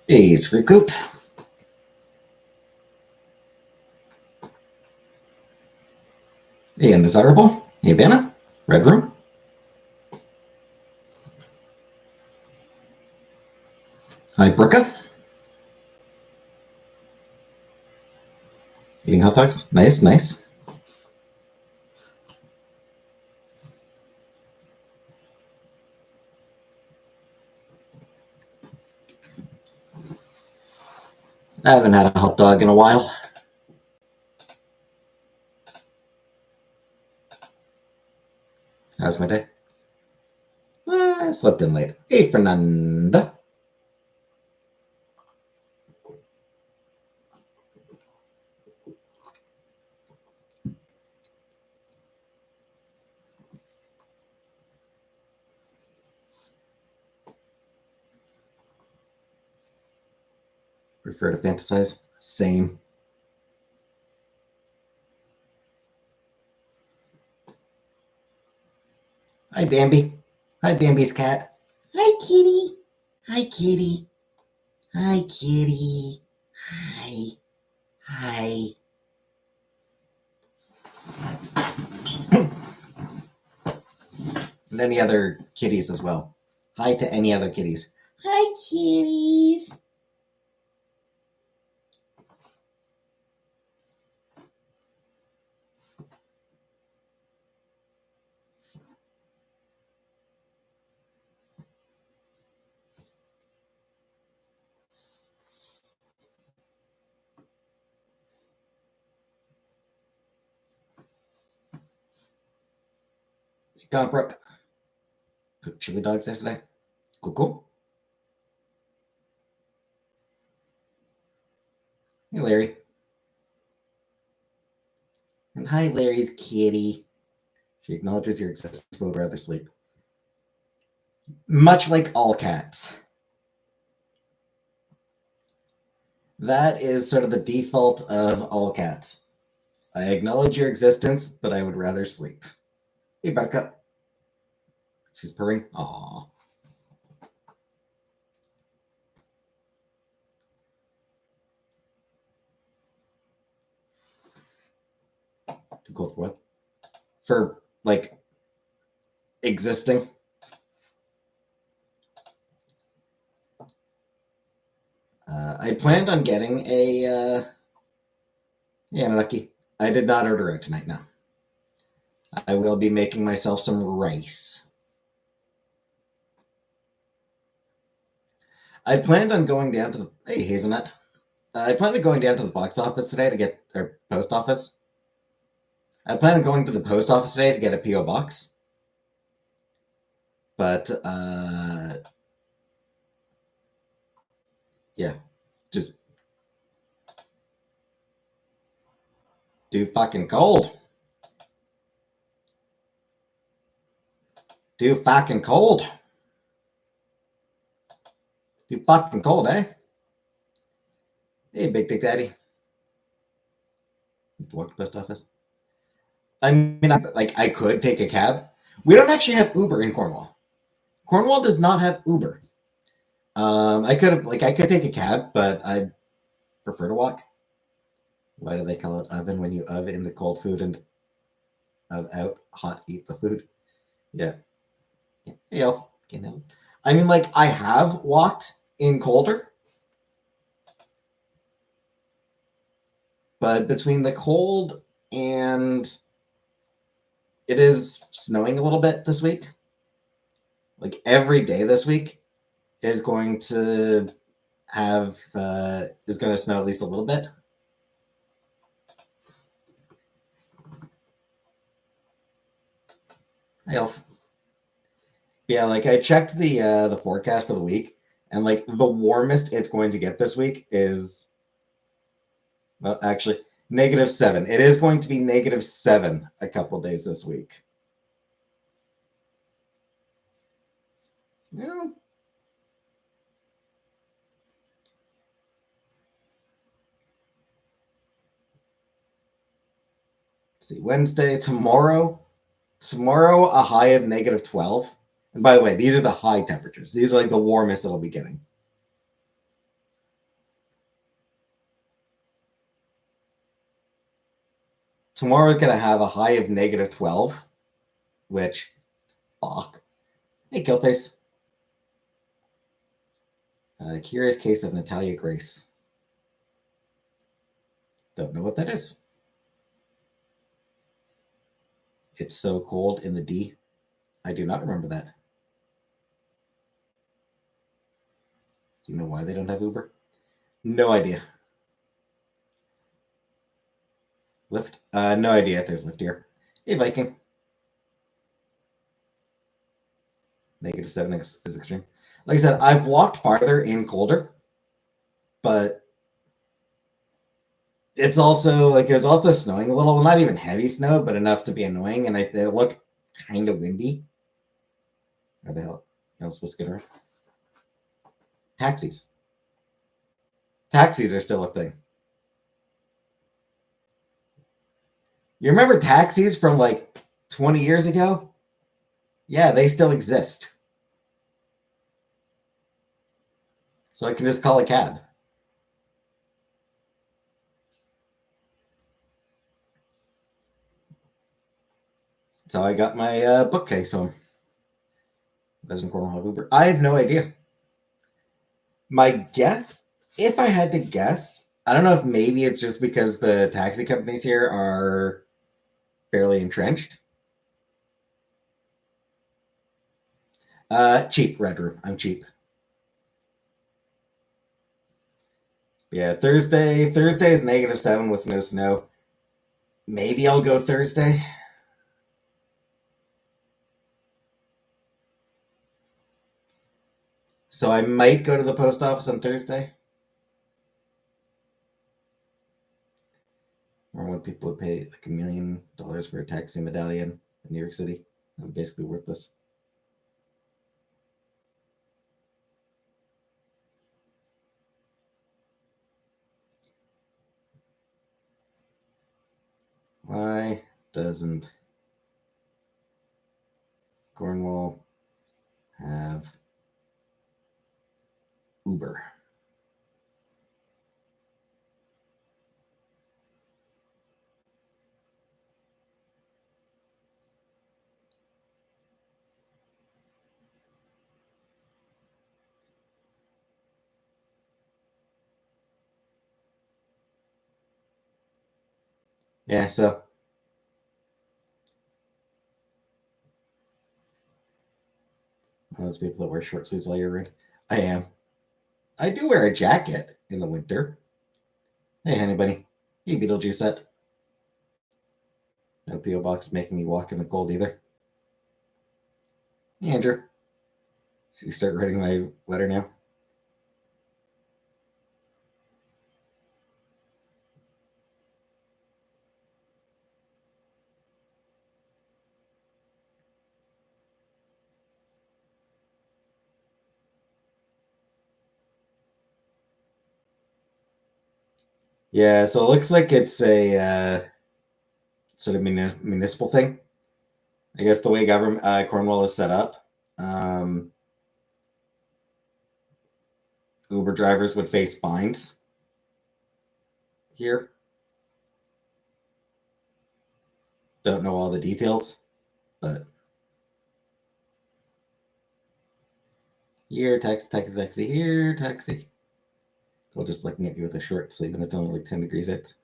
Hey, Scriptcoop. Hey, Undesirable. Hey, Vanna. Red Room. Hi, Brooka. Eating hot dogs. Nice, nice. I haven't had a hot dog in a while. How's my day? I slept in late. Hey, Fernanda. Prefer to fantasize? Same. Hi, Bambi. Hi, Bambi's cat. Hi, kitty. Hi, kitty. Hi, kitty. Hi. Hi. And any other kitties as well. Hi to any other kitties. Hi, kitties. Gone, Brooke. Cooked chili dogs yesterday. Cool, cool. Hey, Larry. And hi, Larry's kitty. She acknowledges your existence but would rather sleep. Much like all cats. That is sort of the default of all cats. I acknowledge your existence, but I would rather sleep. Hey, Buttercup. She's purring. Aww. Too cold for what? For, like, existing. I planned on getting a, yeah, lucky. I did not order out tonight, no. I will be making myself some rice. I planned on going down to the, hey, Hazelnut. I planned on going down to the box office today to get, or post office. I plan on going to the post office today to get a P.O. box. But, yeah, just too fucking cold. Too fucking cold. Too fucking cold, eh? Hey, Big Dick Daddy. Walk to post office. I mean, I could take a cab. We don't actually have Uber in Cornwall. Cornwall does not have Uber. I could take a cab, but I prefer to walk. Why do they call it oven when you in the cold food and out hot eat the food? Yeah. Hey, Elf. I mean, like, I have walked in colder, but between the cold and it is snowing a little bit this week. Like, every day this week is going to have, is going to snow at least a little bit. Hey, Elf. Yeah, like, I checked the forecast for the week, and, like, the warmest it's going to get this week is, well, actually, -7. It is going to be -7 a couple days this week. Yeah. Let's see, Wednesday, tomorrow, a high of -12. And by the way, these are the high temperatures. These are like the warmest it'll be getting. Tomorrow is going to have a high of -12, which, fuck. Hey, Killface. Curious case of Natalia Grace. Don't know what that is. It's so cold in the D. I do not remember that. Do you know why they don't have Uber? No idea. Lyft? No idea if there's Lyft here. Hey, Viking. -7 is extreme. Like I said, I've walked farther in colder, but it's also like it was also snowing a little. Well, not even heavy snow, but enough to be annoying, and it looked kind of windy. Where the hell? I was supposed to get around. Taxis. Taxis are still a thing. You remember taxis from like 20 years ago? Yeah, they still exist. So I can just call a cab. That's how I got my bookcase home. Doesn't Cornwall have Uber? I have no idea. My guess, if I had to guess, I don't know if maybe it's just because the taxi companies here are fairly entrenched. Cheap, Red Room. I'm cheap. Yeah, Thursday is -7 with no snow. Maybe I'll go Thursday. So I might go to the post office on Thursday. Or when people would pay like $1 million for a taxi medallion in New York City. That would basically worthless. Why doesn't Cornwall have Uber? Yeah, so one of those people that wear short sleeves all year round. I am. I do wear a jacket in the winter. Hey, honey bunny. Hey, Beetlejuice. No P.O. box making me walk in the cold either. Hey, Andrew. Should we start writing my letter now? Yeah, so it looks like it's a sort of municipal thing. I guess the way government Cornwall is set up, um, Uber drivers would face fines here. Don't know all the details, but here, taxi, here, taxi. Cool, just looking at you with a short sleeve, and it's only like 10 degrees out.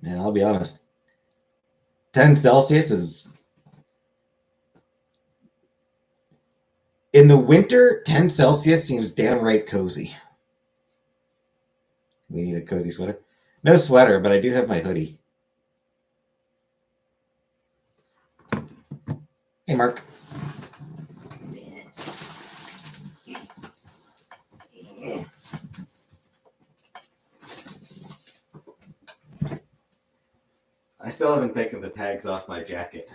And I'll be honest, 10 Celsius is in the winter. 10 Celsius seems downright cozy. We need a cozy sweater. No sweater, but I do have my hoodie. Hey, Mark. I still haven't taken the tags off my jacket.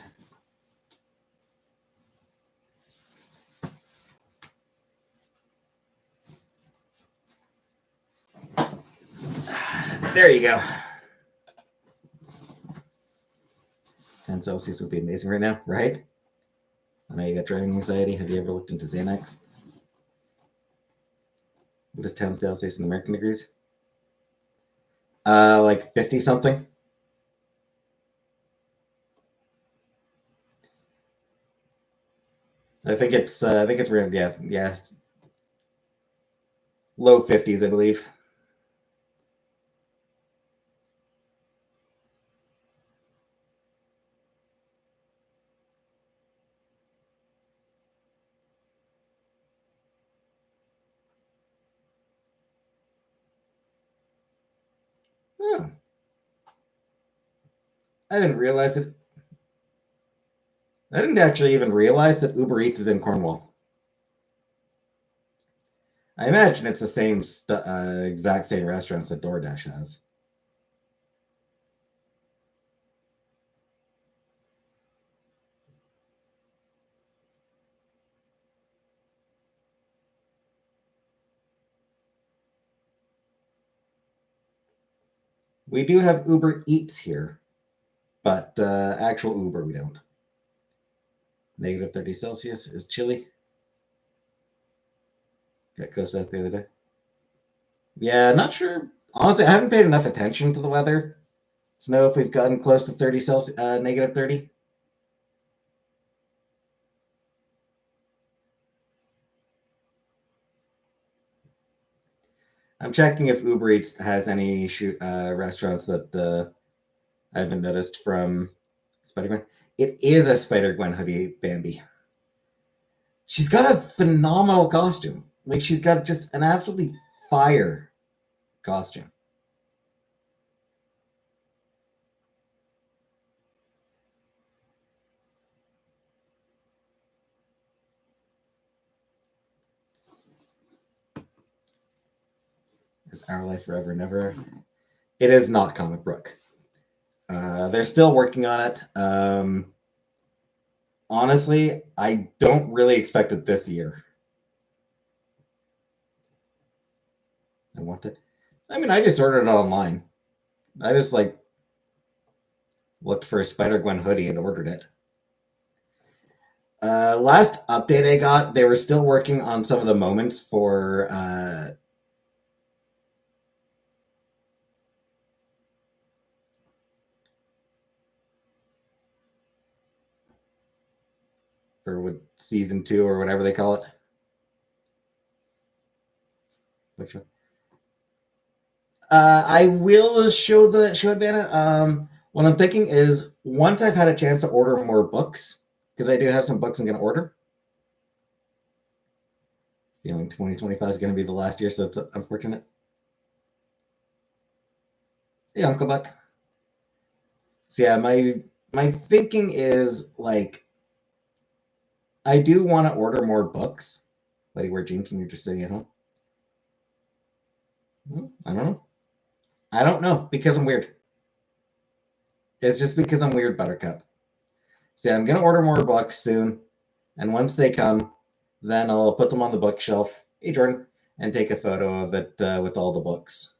There you go. 10 Celsius would be amazing right now, right? I know you got driving anxiety. Have you ever looked into Xanax? What is 10 Celsius in American degrees? Like 50 something. I think it's around, yeah, low 50s, I believe. Oh, I didn't realize it. I didn't actually even realize that Uber Eats is in Cornwall. I imagine it's the exact same restaurants that DoorDash has. We do have Uber Eats here, but actual Uber we don't. Negative 30 Celsius is chilly. Got close to that the other day. Yeah, not sure. Honestly, I haven't paid enough attention to the weather to know if we've gotten close to 30 Celsius, negative 30. I'm checking if Uber Eats has any restaurants that I haven't noticed from Spider Gwen. It is a Spider Gwen hoodie, Bambi. She's got a phenomenal costume. Like she's got just an absolutely fire costume. Is Our Life Forever Never? It is not comic book. They're still working on it. Honestly, I don't really expect it this year. I want it. I mean, I just ordered it online. I just like looked for a Spider Gwen hoodie and ordered it. Last update I got, they were still working on some of the moments for what season 2 or whatever they call it. Which one? I will show it, Banner. What I'm thinking is once I've had a chance to order more books, because I do have some books I'm going to order. Feeling 2025 is going to be the last year, so it's unfortunate. Hey, Uncle Buck. So yeah, my thinking is like I do want to order more books. But you wear jeans and you're just sitting at home. I don't know. I don't know because I'm weird. It's just because I'm weird, Buttercup. See, I'm gonna order more books soon, and once they come, then I'll put them on the bookshelf. Hey, Jordan, and take a photo of it with all the books.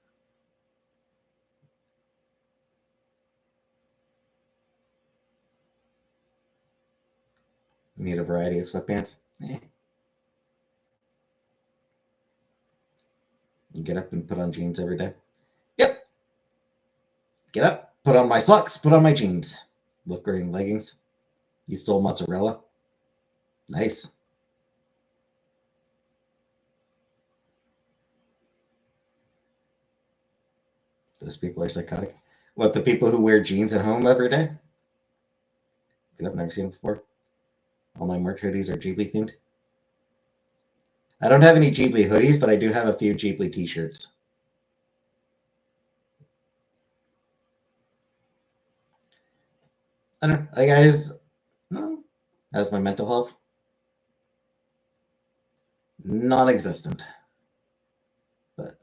Need a variety of sweatpants. You get up and put on jeans every day. Yep. Get up, put on my socks, put on my jeans. Look great in leggings. You stole mozzarella. Nice. Those people are psychotic. What, the people who wear jeans at home every day? I've never seen them before. All my merch hoodies are Ghibli themed. I don't have any Ghibli hoodies, but I do have a few Ghibli t-shirts. I don't know. Like I just no. How's my mental health? Non-existent. But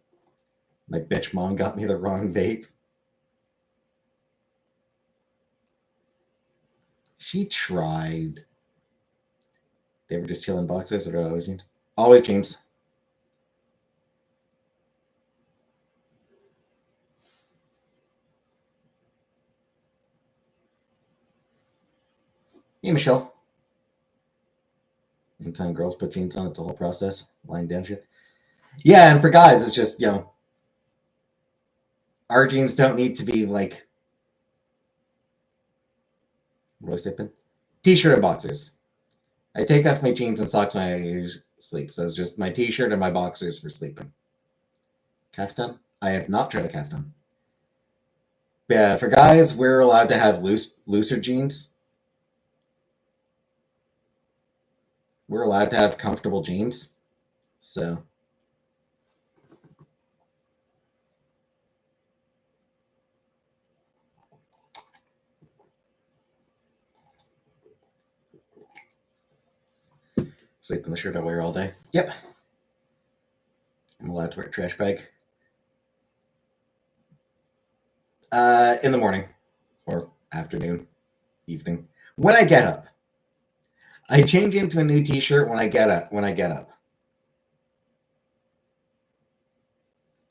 my bitch mom got me the wrong vape. She tried. They were just chilling boxers or always jeans? Always jeans. Hey, Michelle. Anytime girls put jeans on, it's a whole process. Lying down shit. Yeah, and for guys, it's just, our jeans don't need to be like, what do I say, Ben? T-shirt and boxers. I take off my jeans and socks when I sleep, so it's just my t-shirt and my boxers for sleeping. Kaftan? I have not tried a kaftan. Yeah, for guys, we're allowed to have looser jeans. We're allowed to have comfortable jeans. So sleep in the shirt I wear all day. Yep. I'm allowed to wear a trash bag. In the morning or afternoon, evening. When I get up. I change into a new t-shirt when I get up.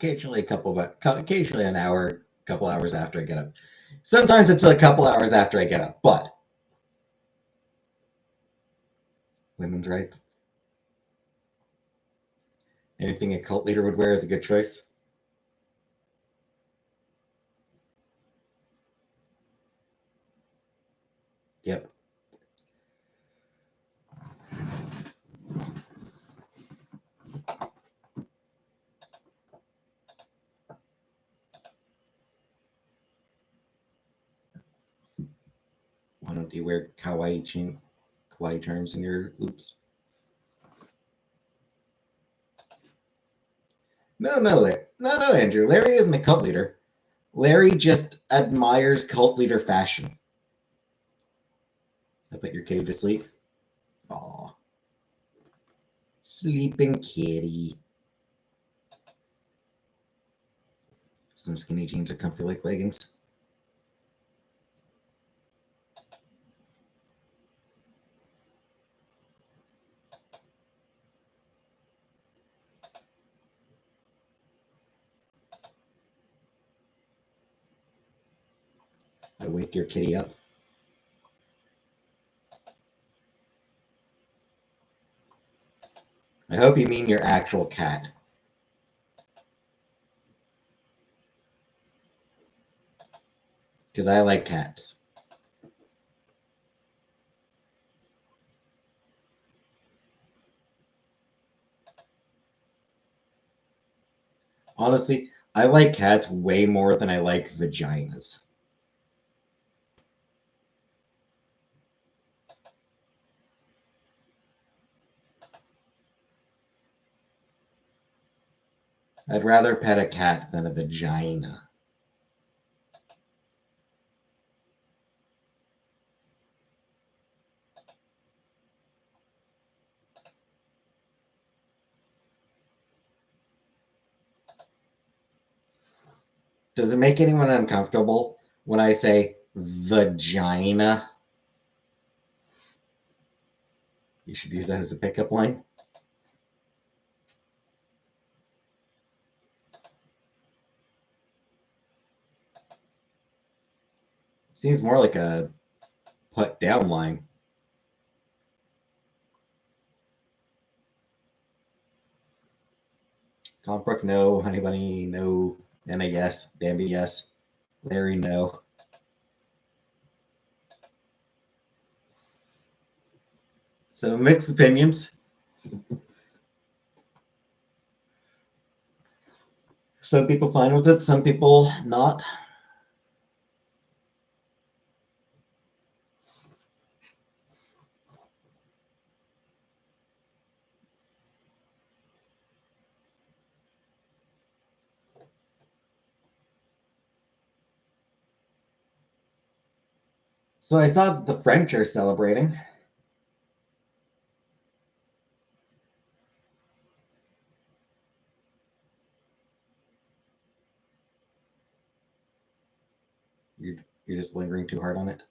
Occasionally an hour, couple hours after I get up. Sometimes it's a couple hours after I get up, but women's rights. Anything a cult leader would wear is a good choice. Yep. Why don't you wear kawaii charms in your loops? No, Andrew. Larry isn't a cult leader. Larry just admires cult leader fashion. I put your cave to sleep. Aw. Sleeping kitty. Some skinny jeans are comfy like leggings. I wake your kitty up. I hope you mean your actual cat. Because I like cats. Honestly, I like cats way more than I like vaginas. I'd rather pet a cat than a vagina. Does it make anyone uncomfortable when I say vagina? You should use that as a pickup line. Seems more like a put down line. Compbrook, no. Honey Bunny, no. Anna, yes. Bambi, yes. Larry, no. So mixed opinions. Some people fine with it, some people not. So I saw that the French are celebrating. You're just lingering too hard on it.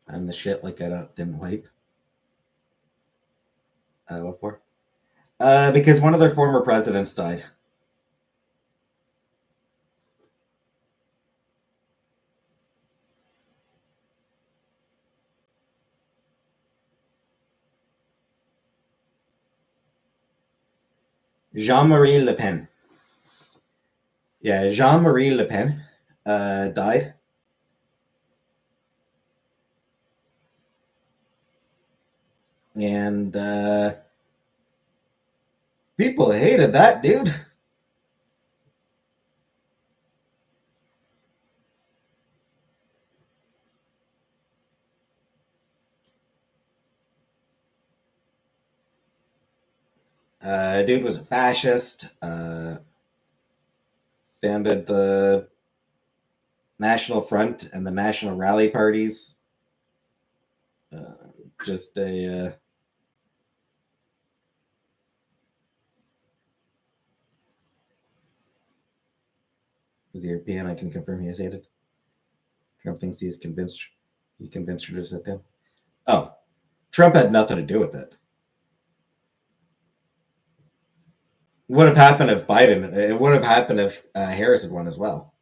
I'm the shit like I didn't wipe. What for? Because one of their former presidents died. Jean-Marie Le Pen. Yeah, Jean-Marie Le Pen died. And people hated that dude. Dude was a fascist. Founded the National Front and the National Rally parties. Uh, just a was European. I can confirm he is hated. Trump thinks he convinced her to sit down. Oh, Trump had nothing to do with it. Would have happened if Biden. It would have happened if Harris had won as well.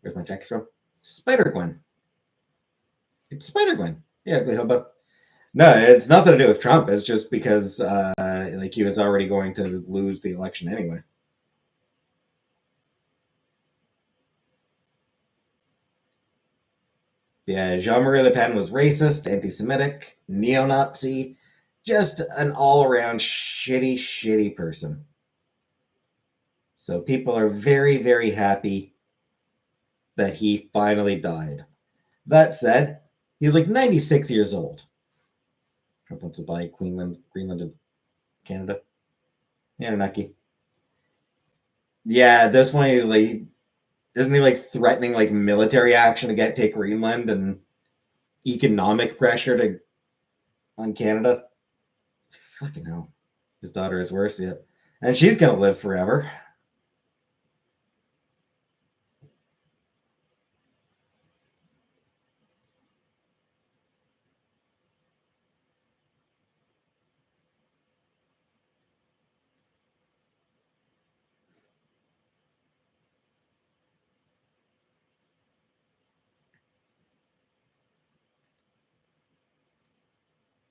Where's my jacket from? Spider Gwen. It's Spider Gwen. Yeah, ugly hobo. No, it's nothing to do with Trump. It's just because like he was already going to lose the election anyway. Yeah, Jean-Marie Le Pen was racist, anti-Semitic, neo-Nazi, just an all-around shitty, shitty person. So people are very, very happy that he finally died. That said, he was like 96 years old. Trump wants to buy Greenland, and Canada. Anunnaki. Yeah, this one, like, isn't he like threatening like military action to take Greenland and economic pressure to on Canada? Fucking hell. His daughter is worse yet. And she's gonna live forever.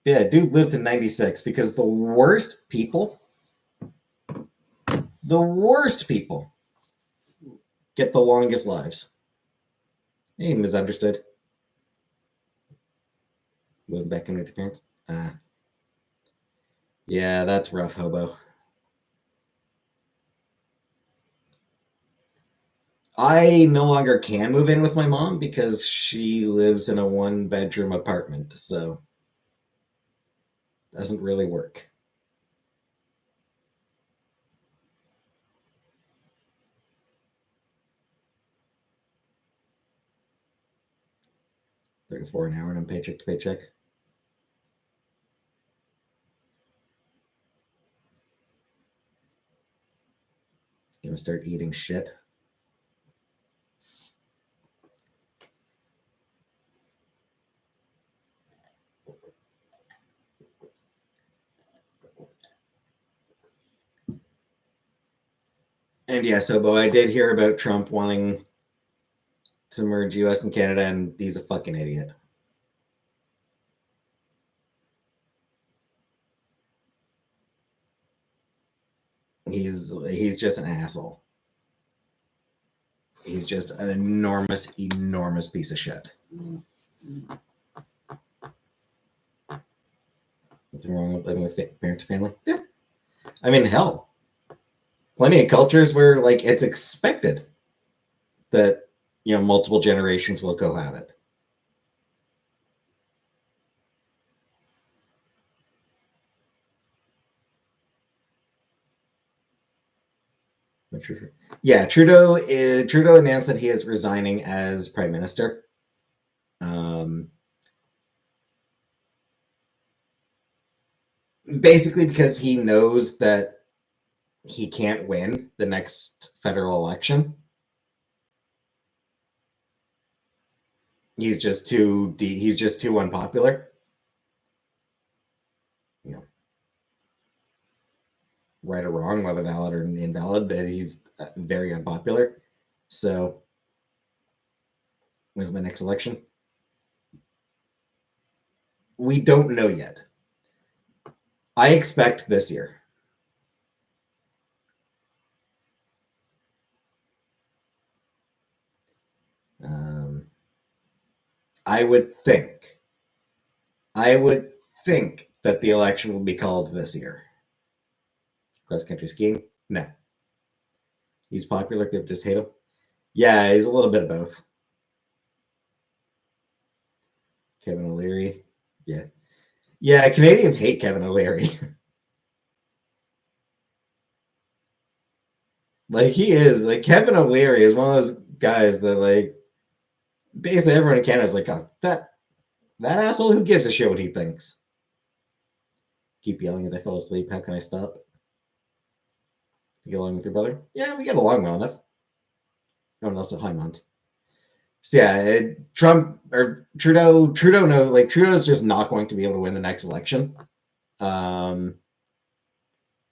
Yeah, dude lived to 96 because the worst people get the longest lives. He misunderstood. Moving back in with your parents. Yeah, that's rough, hobo. I no longer can move in with my mom because she lives in a one-bedroom apartment, so it doesn't really work. 34 an hour and I'm paycheck to paycheck. Gonna start eating shit. And yeah, so Bo, I did hear about Trump wanting to merge US and Canada, and he's a fucking idiot. He's just an asshole. He's just an enormous, enormous piece of shit. Nothing wrong with living with parents, family. Yeah, I mean, hell, plenty of cultures where like it's expected that multiple generations will cohabit. Yeah, Trudeau announced that he is resigning as prime minister. Um, Basically because he knows that he can't win the next federal election. He's just too unpopular. You know, right or wrong, whether valid or invalid, but he's very unpopular. So, when's my next election? We don't know yet. I expect this year. I would think. I would think that the election will be called this year. Cross country skiing? No. He's popular. People just hate him. Yeah, he's a little bit of both. Kevin O'Leary. Yeah. Yeah, Canadians hate Kevin O'Leary. Like he is. Like Kevin O'Leary is one of those guys that like basically everyone in Canada is like, oh, that asshole who gives a shit what he thinks. Keep yelling as I fall asleep. How can I stop? You get along with your brother? Yeah, we get along well enough. Oh, and also hi, Mont. So yeah, Trump or Trudeau, no, like Trudeau's just not going to be able to win the next election. Um,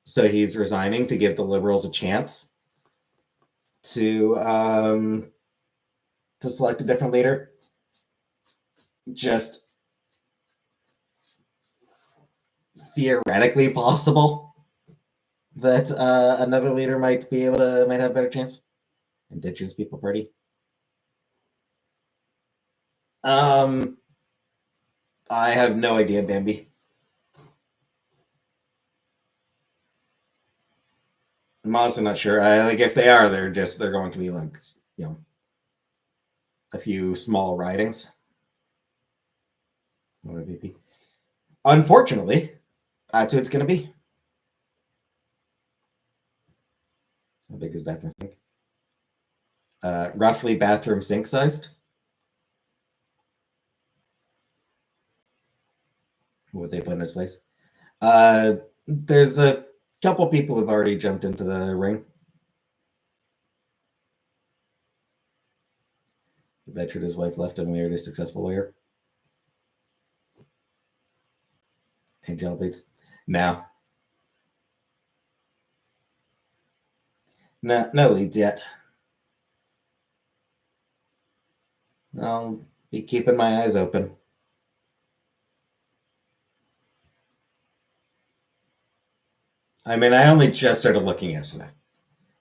so he's resigning to give the Liberals a chance to um, to select a different leader. Just theoretically possible that another leader might have a better chance. Indigenous People Party. Um, I have no idea, Bambi. I'm honestly not sure. I like if they are, they're going to be like you know a few small ridings. Unfortunately, that's who it's going to be. How big is bathroom sink? Roughly bathroom sink sized. What they put in his place. There's a couple people who've already jumped into the ring. I bet his wife left him married a successful lawyer. Hey, job leads. No. No, no leads yet. I'll be keeping my eyes open. I mean, I only just started looking yesterday.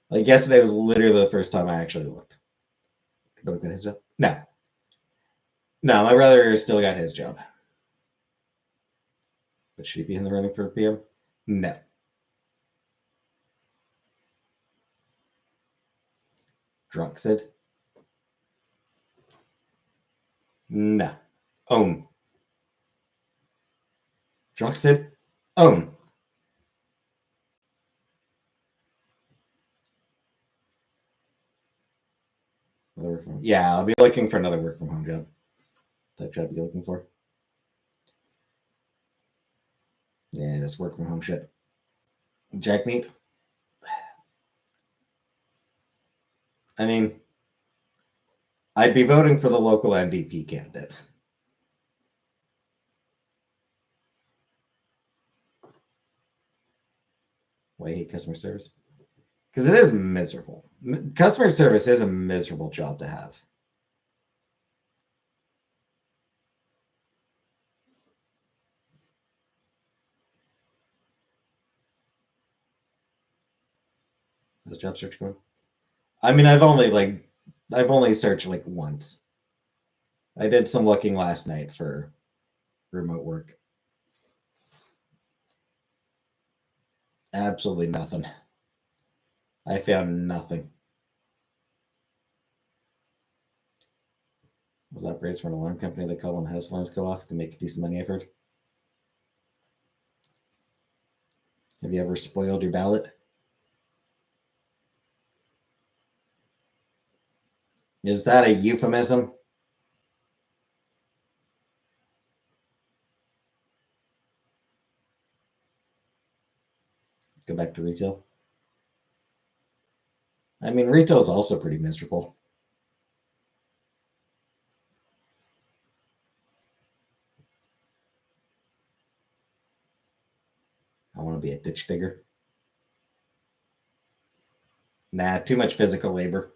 Like yesterday was literally the first time I actually looked. Did look at his job? No, no. My brother still got his job, but should he be in the running for PM? No. Druxid? No. Own. Druxid? Own. Yeah, I'll be looking for another work from home job. Type job you looking for? Yeah, just work from home shit. Jack Meat? I mean, I'd be voting for the local NDP candidate. Why I hate customer service? Because it is miserable. Customer service is a miserable job to have. This job search going? I mean, I've only searched like once. I did some looking last night for remote work. Absolutely nothing. I found nothing. Was operates for an alarm company. They call when the house alarms go off. They make decent money, I've heard. Have you ever spoiled your ballot? Is that a euphemism? Go back to retail. I mean, retail is also pretty miserable. I want to be a ditch digger. Nah, too much physical labor.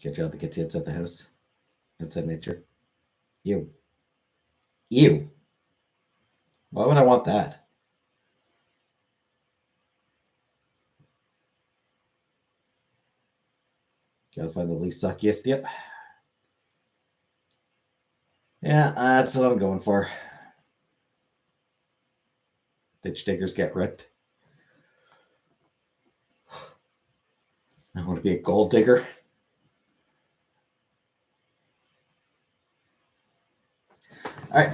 Good job that gets you outside the house, outside nature. Ew. Ew. Why would I want that? Gotta find the least suckiest. Yep. Yeah, that's what I'm going for. Ditch diggers get ripped. I want to be a gold digger. All right.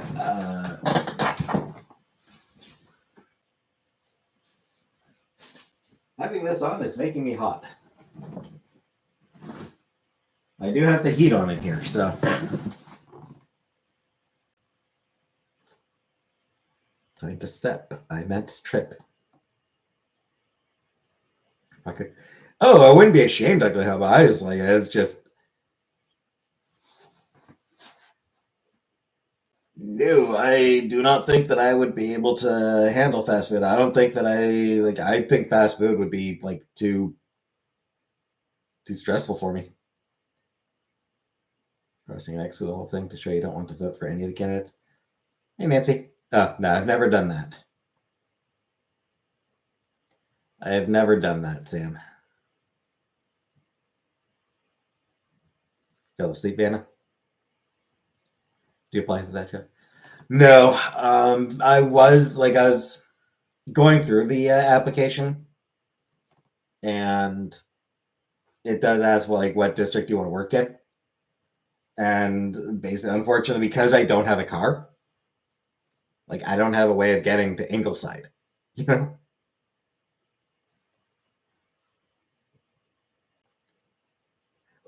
Having this on is making me hot. I do have the heat on in here, so. Time to step. I meant strip. I could. Oh, I wouldn't be ashamed of how I was like. It's just. No, I do not think that I would be able to handle fast food. I don't think that I like. I think fast food would be like too stressful for me. Crossing X through the whole thing to show you don't want to vote for any of the candidates. Hey, Nancy. Oh, no, I've never done that. I have never done that, Sam. Fell asleep, Anna? Do you apply for that show? No. I was going through the application, and it does ask like what district you want to work in. And basically, unfortunately, because I don't have a car, like I don't have a way of getting to Ingleside. You know,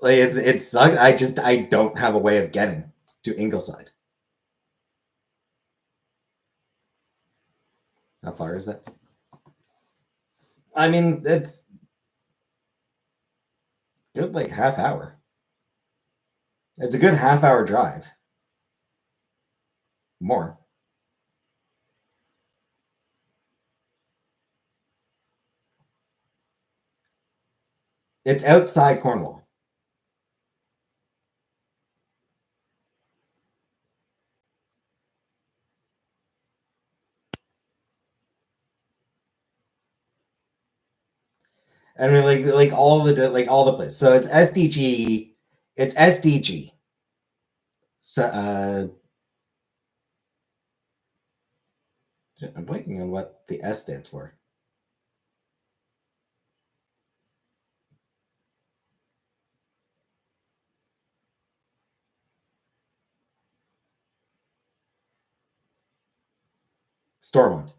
like it sucks. I don't have a way of getting to Ingleside. How far is that? I mean, it's good, like half hour. It's a good half-hour drive. More. It's outside Cornwall. I mean, like all the places. So it's SDG. It's SDG. So I'm blanking on what the S stands for. Stormont.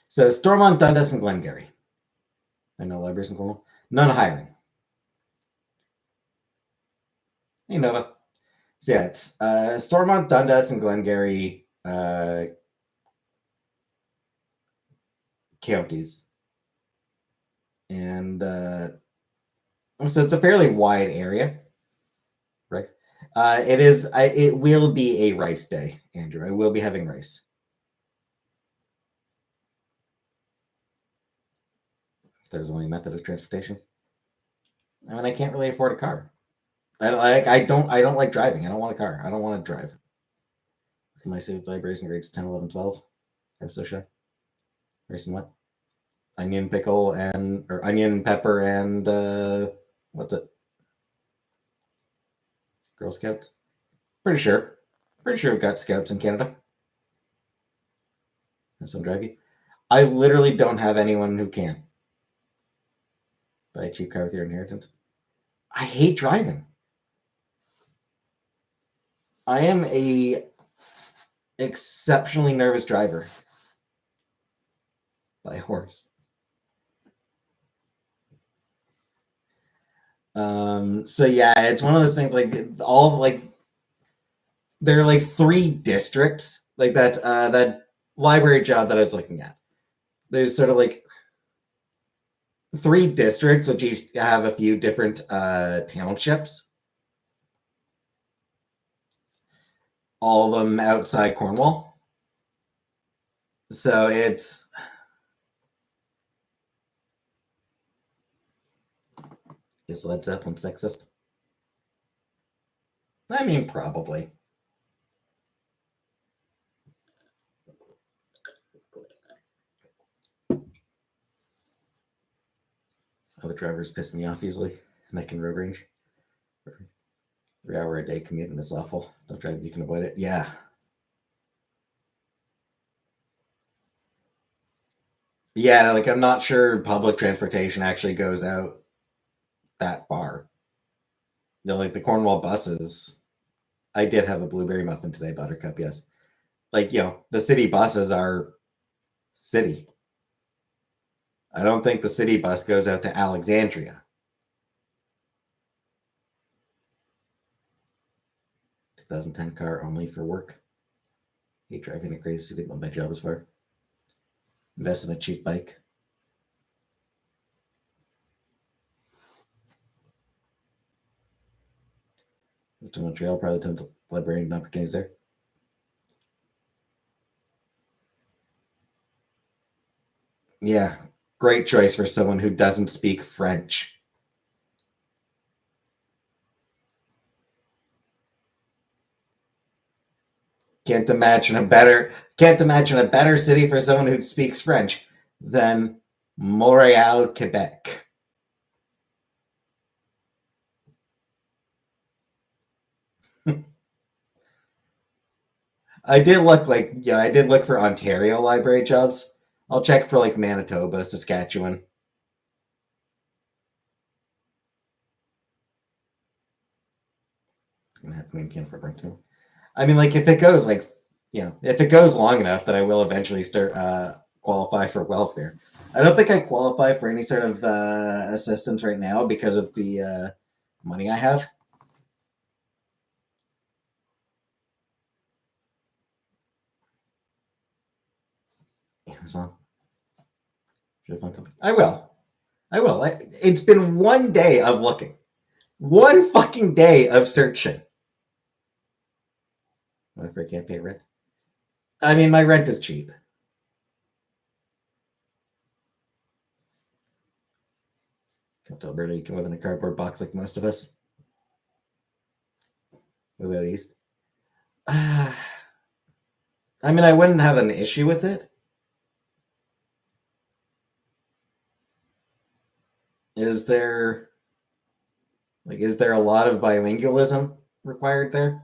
So Stormont, Dundas, and Glengarry. I know libraries in Cornwall. None hiring. Hey Nova. So yeah, it's Stormont, Dundas, and Glengarry counties, and so it's a fairly wide area, right? It is. It will be a rice day, Andrew. I will be having rice. If there's only a method of transportation. I mean, I can't really afford a car. I don't like driving. I don't want a car. I don't want to drive. Can my saved libraries in grades 10, 11, 12? I'm so shy. Rice and what? Onion pickle and or onion pepper and what's it? Girl Scouts. Pretty sure. Pretty sure we've got scouts in Canada. That's some drive you. I literally don't have anyone who can buy a cheap car with your inheritance. I hate driving. I am a exceptionally nervous driver by horse. So yeah, it's one of those things like all like there are like three districts like that library job that I was looking at. There's sort of like three districts which each have a few different townships. All of them outside Cornwall. So it's is Led Zeppelin sexist? I mean, probably. Other drivers piss me off easily, and I can road range. 3 hour a day commute and it's awful. Don't drive if you can avoid it. Yeah. Yeah, like I'm not sure public transportation actually goes out that far. Like the Cornwall buses. I did have a blueberry muffin today, Buttercup, yes. Like, the city buses are city. I don't think the city bus goes out to Alexandria. 2010 car only for work. Hate driving a crazy city, but my job is far. Invest in a cheap bike. To Montreal, probably tons of librarian opportunities there. Yeah, great choice for someone who doesn't speak French. Can't imagine a better city for someone who speaks French than Montreal, Quebec. I did look for Ontario library jobs. I'll check for like Manitoba, Saskatchewan. I'm gonna have to maintain for Burlington. I mean, like if it goes long enough, that I will eventually start qualify for welfare. I don't think I qualify for any sort of assistance right now because of the money I have. Amazon. Should I find something? I will. I will. It's been one day of looking. One fucking day of searching. What if I can't pay rent? I mean, my rent is cheap. Come to Alberta, you can live in a cardboard box like most of us. Move out east. I mean, I wouldn't have an issue with it. Is there is there a lot of bilingualism required there?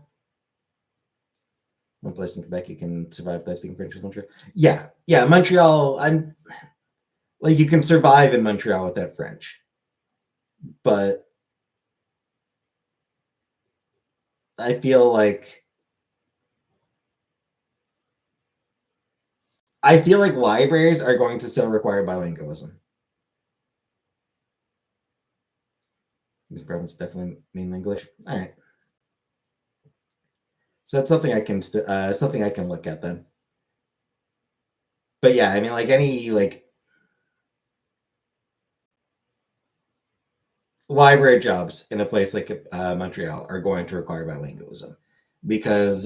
One place in Quebec you can survive without speaking French is Montreal. Yeah, yeah, Montreal. I'm like you can survive in Montreal without French, but I feel like libraries are going to still require bilingualism. These provinces definitely mean English. All right, so that's something I can look at then. But yeah, I mean, like any library jobs in a place like Montreal are going to require bilingualism because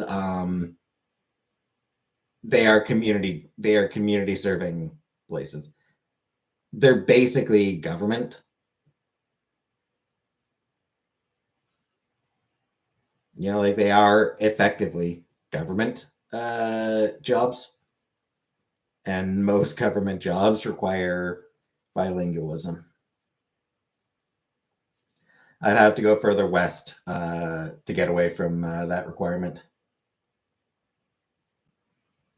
they are community serving places. They're basically government. Like they are effectively government jobs, and most government jobs require bilingualism. I'd have to go further west to get away from that requirement.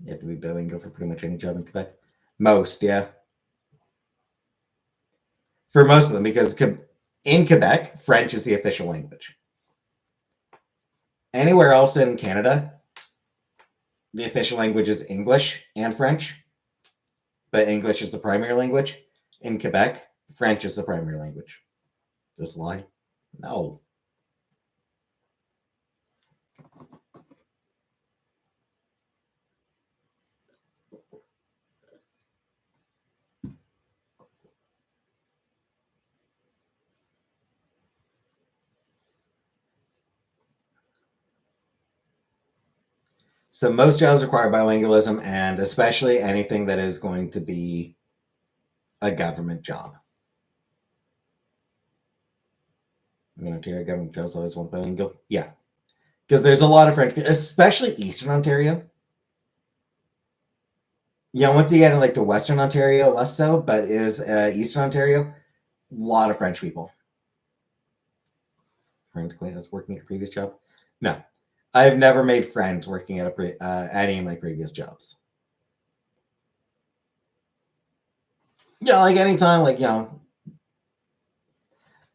You have to be bilingual for pretty much any job in Quebec. Most, yeah. For most of them, because in Quebec, French is the official language. Anywhere else in Canada, the official language is English and French, but English is the primary language. In Quebec, French is the primary language. Just lie? No. So most jobs require bilingualism, and especially anything that is going to be a government job. Ontario government jobs always want bilingual. Yeah, because there's a lot of French, especially Eastern Ontario. Yeah, once you get in like to Western Ontario, less so, but is Eastern Ontario, a lot of French people. Friends acquaintances working at a previous job? No, I've never made friends working at any of my previous jobs. Yeah, like anytime, like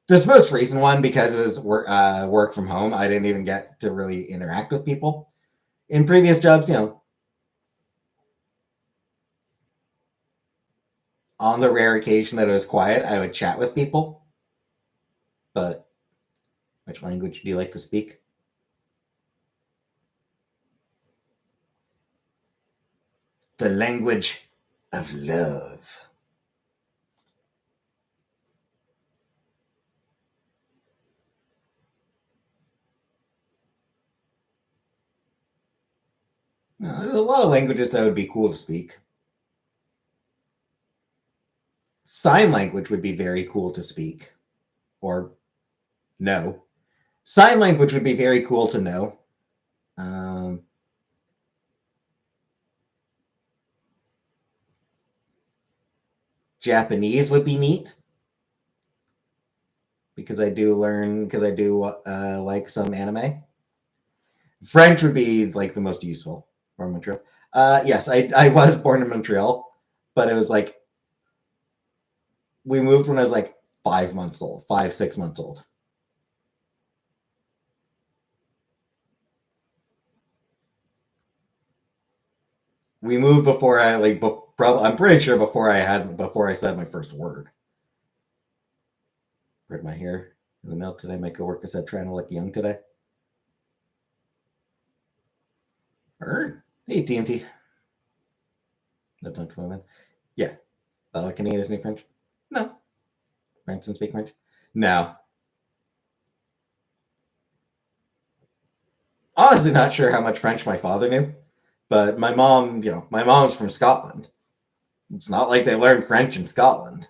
this most recent one, because it was work from home, I didn't even get to really interact with people. In previous jobs, on the rare occasion that it was quiet, I would chat with people. But which language do you like to speak? The language of love. There's a lot of languages that would be cool to speak. Sign language would be very cool to speak. Or no. Sign language would be very cool to know. Um, Japanese would be neat because I do like some anime. French would be like the most useful for Montreal. Yes, I was born in Montreal, but it was like we moved when I was like 5 months old, 6 months old. We moved before I like. I'm pretty sure before I said my first word. Read my hair in the mail today. My coworker said trying to look young today. Burn. Hey TNT. No time for women. Yeah. Canadian is new French. No. Branson speak French. No. Honestly, not sure how much French my father knew, but my mom, my mom's from Scotland. It's not like they learned French in Scotland.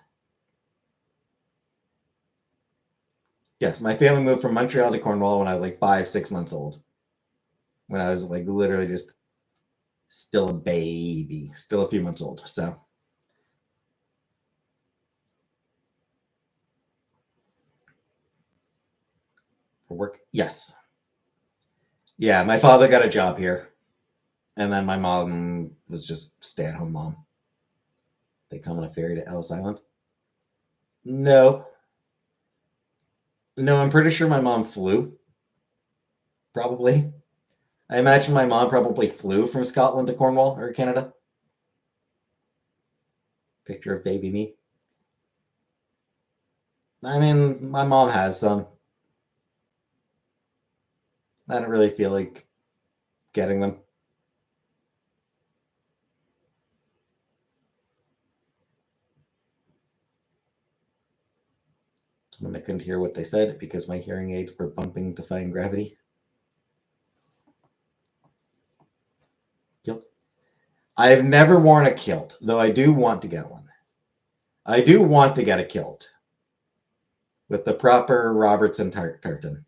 Yes, my family moved from Montreal to Cornwall when I was like 6 months old. When I was like literally just still a baby, still a few months old. So for work, yes, yeah. My father got a job here, and then my mom was just stay-at-home mom. They come on a ferry to Ellis Island. No, no, I'm pretty sure my mom flew. Probably, I imagine my mom probably flew from Scotland to Cornwall or Canada. Picture of baby me. I mean, my mom has some. I don't really feel like getting them. I couldn't hear what they said because my hearing aids were bumping defying gravity. Kilt. I've never worn a kilt, though I do want to get one. I do want to get a kilt with the proper Robertson tartan.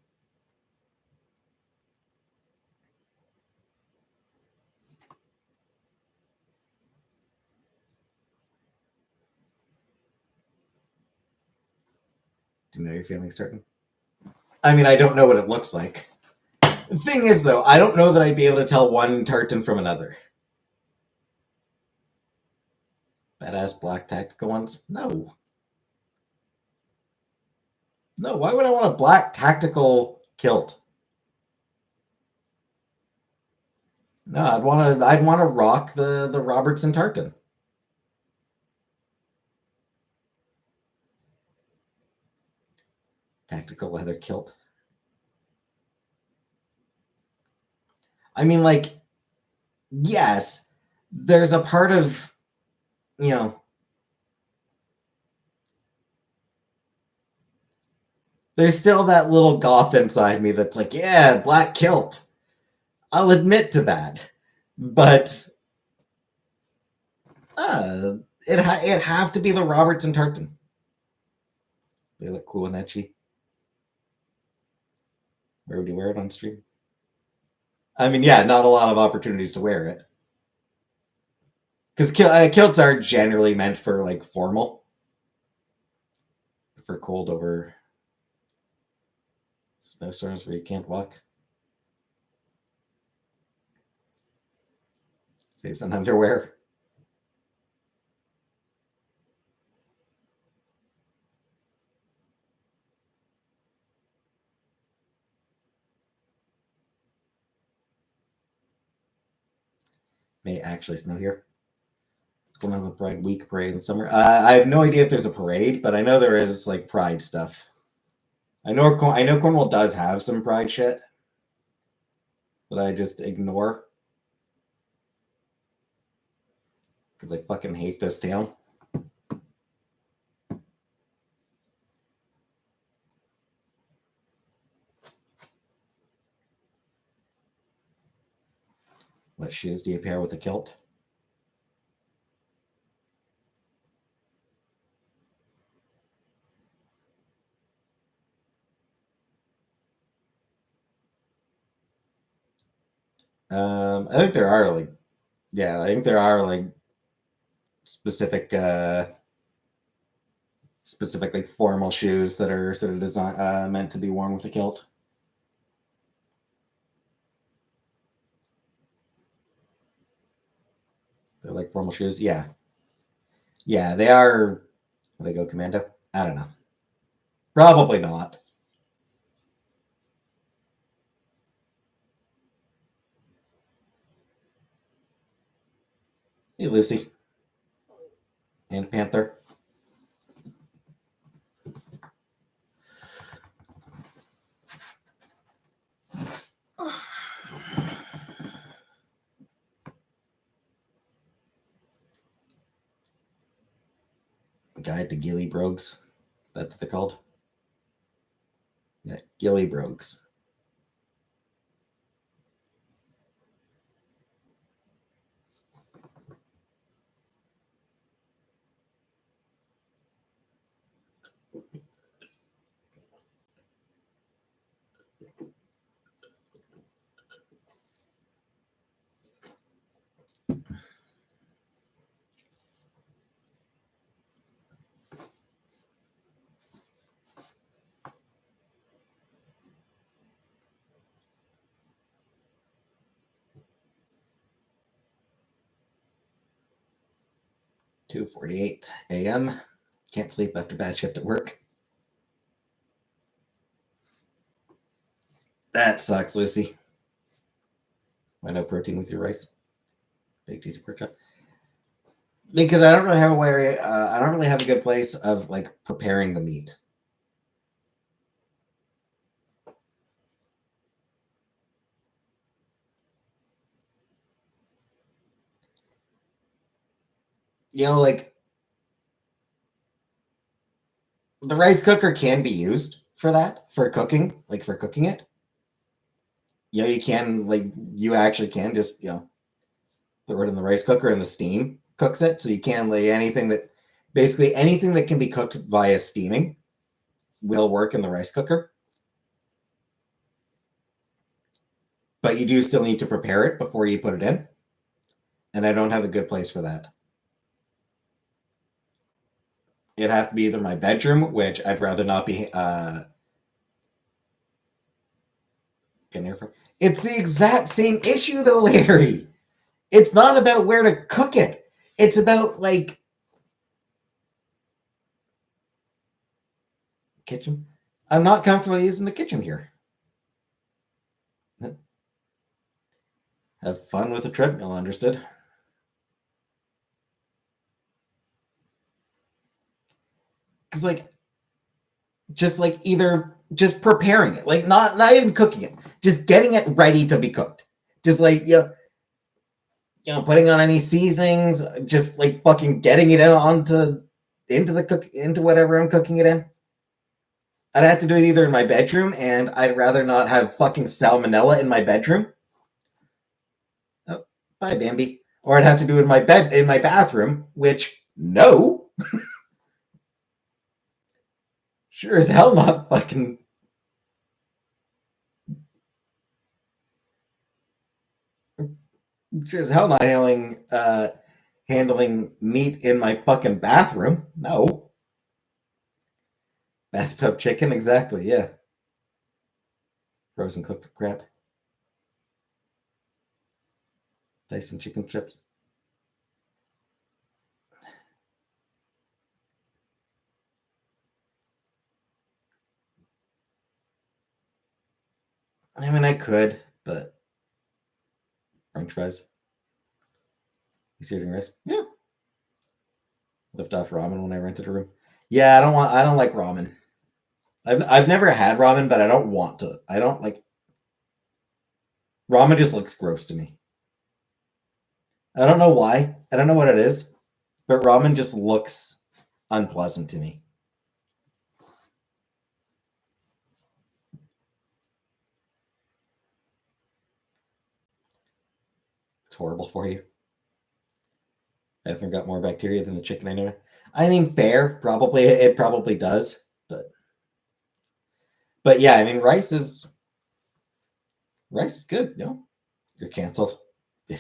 Do you know your family's tartan? I mean, I don't know what it looks like. The thing is, though, I don't know that I'd be able to tell one tartan from another. Badass black tactical ones? No. No, why would I want a black tactical kilt? No, I'd want to rock the Robertson tartan. Tactical leather kilt. I mean, like, yes, there's a part of, you know, there's still that little goth inside me that's like, yeah, black kilt. I'll admit to that. But uh, it'd have to be the Robertson tartan. They look cool and etchy. Where would you wear it on stream? I mean, yeah, not a lot of opportunities to wear it. Because kilts are generally meant for like formal, for cold over Snowstorms where you can't walk. Saves on underwear. May actually snow here. We'll have a Pride Week parade in summer. I have no idea if there's a parade, but I know there is like Pride stuff. I know Cornwall does have some Pride shit that I just ignore because I fucking hate this town. What shoes do you pair with a kilt? I think there are like, yeah, I think there are like specific, specific like formal shoes that are sort of design meant to be worn with a kilt. They're like formal shoes. Yeah, yeah, they are. Would I go commando? I don't know. Probably not. Hey, Lucy and Panther. Guide to Gilly Brogues. That's what they're called. Yeah, Gilly Brogues. (2:48 a.m.) Can't sleep after bad shift at work. That sucks, Lucy. Why no protein with your rice? Big cheesy pork chop. Because I don't really have a way. I don't really have a good place of like preparing the meat. You know, like the rice cooker can be used for that, for cooking, like for cooking it. You know, you can like you actually can just throw it in the rice cooker and the steam cooks it. So you can lay anything that basically anything that can be cooked via steaming will work in the rice cooker. But you do still need to prepare it before you put it in. And I don't have a good place for that. It'd have to be either my bedroom, which I'd rather not be in there for. It's the exact same issue though, Larry. It's not about where to cook it. It's about like kitchen. I'm not comfortable using the kitchen here. Have fun with the treadmill, understood? Because just like either just preparing it, like not even cooking it, just getting it ready to be cooked. Just like putting on any seasonings, just like fucking getting it into whatever I'm cooking it in. I'd have to do it either in my bedroom, and I'd rather not have fucking salmonella in my bedroom. Oh, bye, Bambi. Or I'd have to do it in my bathroom, which no, sure as hell not fucking. Sure as hell not handling meat in my fucking bathroom. No. Bathtub chicken, exactly, yeah. Frozen cooked crab. Dyson chicken strips. I mean, I could, but French fries. You eating rice? Yeah. Lift off ramen when I rented a room. Yeah, I don't like ramen. I've never had ramen, but I don't want to. I don't like ramen. Just looks gross to me. I don't know why. I don't know what it is, but ramen just looks unpleasant to me. It's horrible for you. I think got more bacteria than the chicken anyway. I mean, fair. Probably it probably does, but yeah. I mean, rice is good. No, you're canceled. Yeah,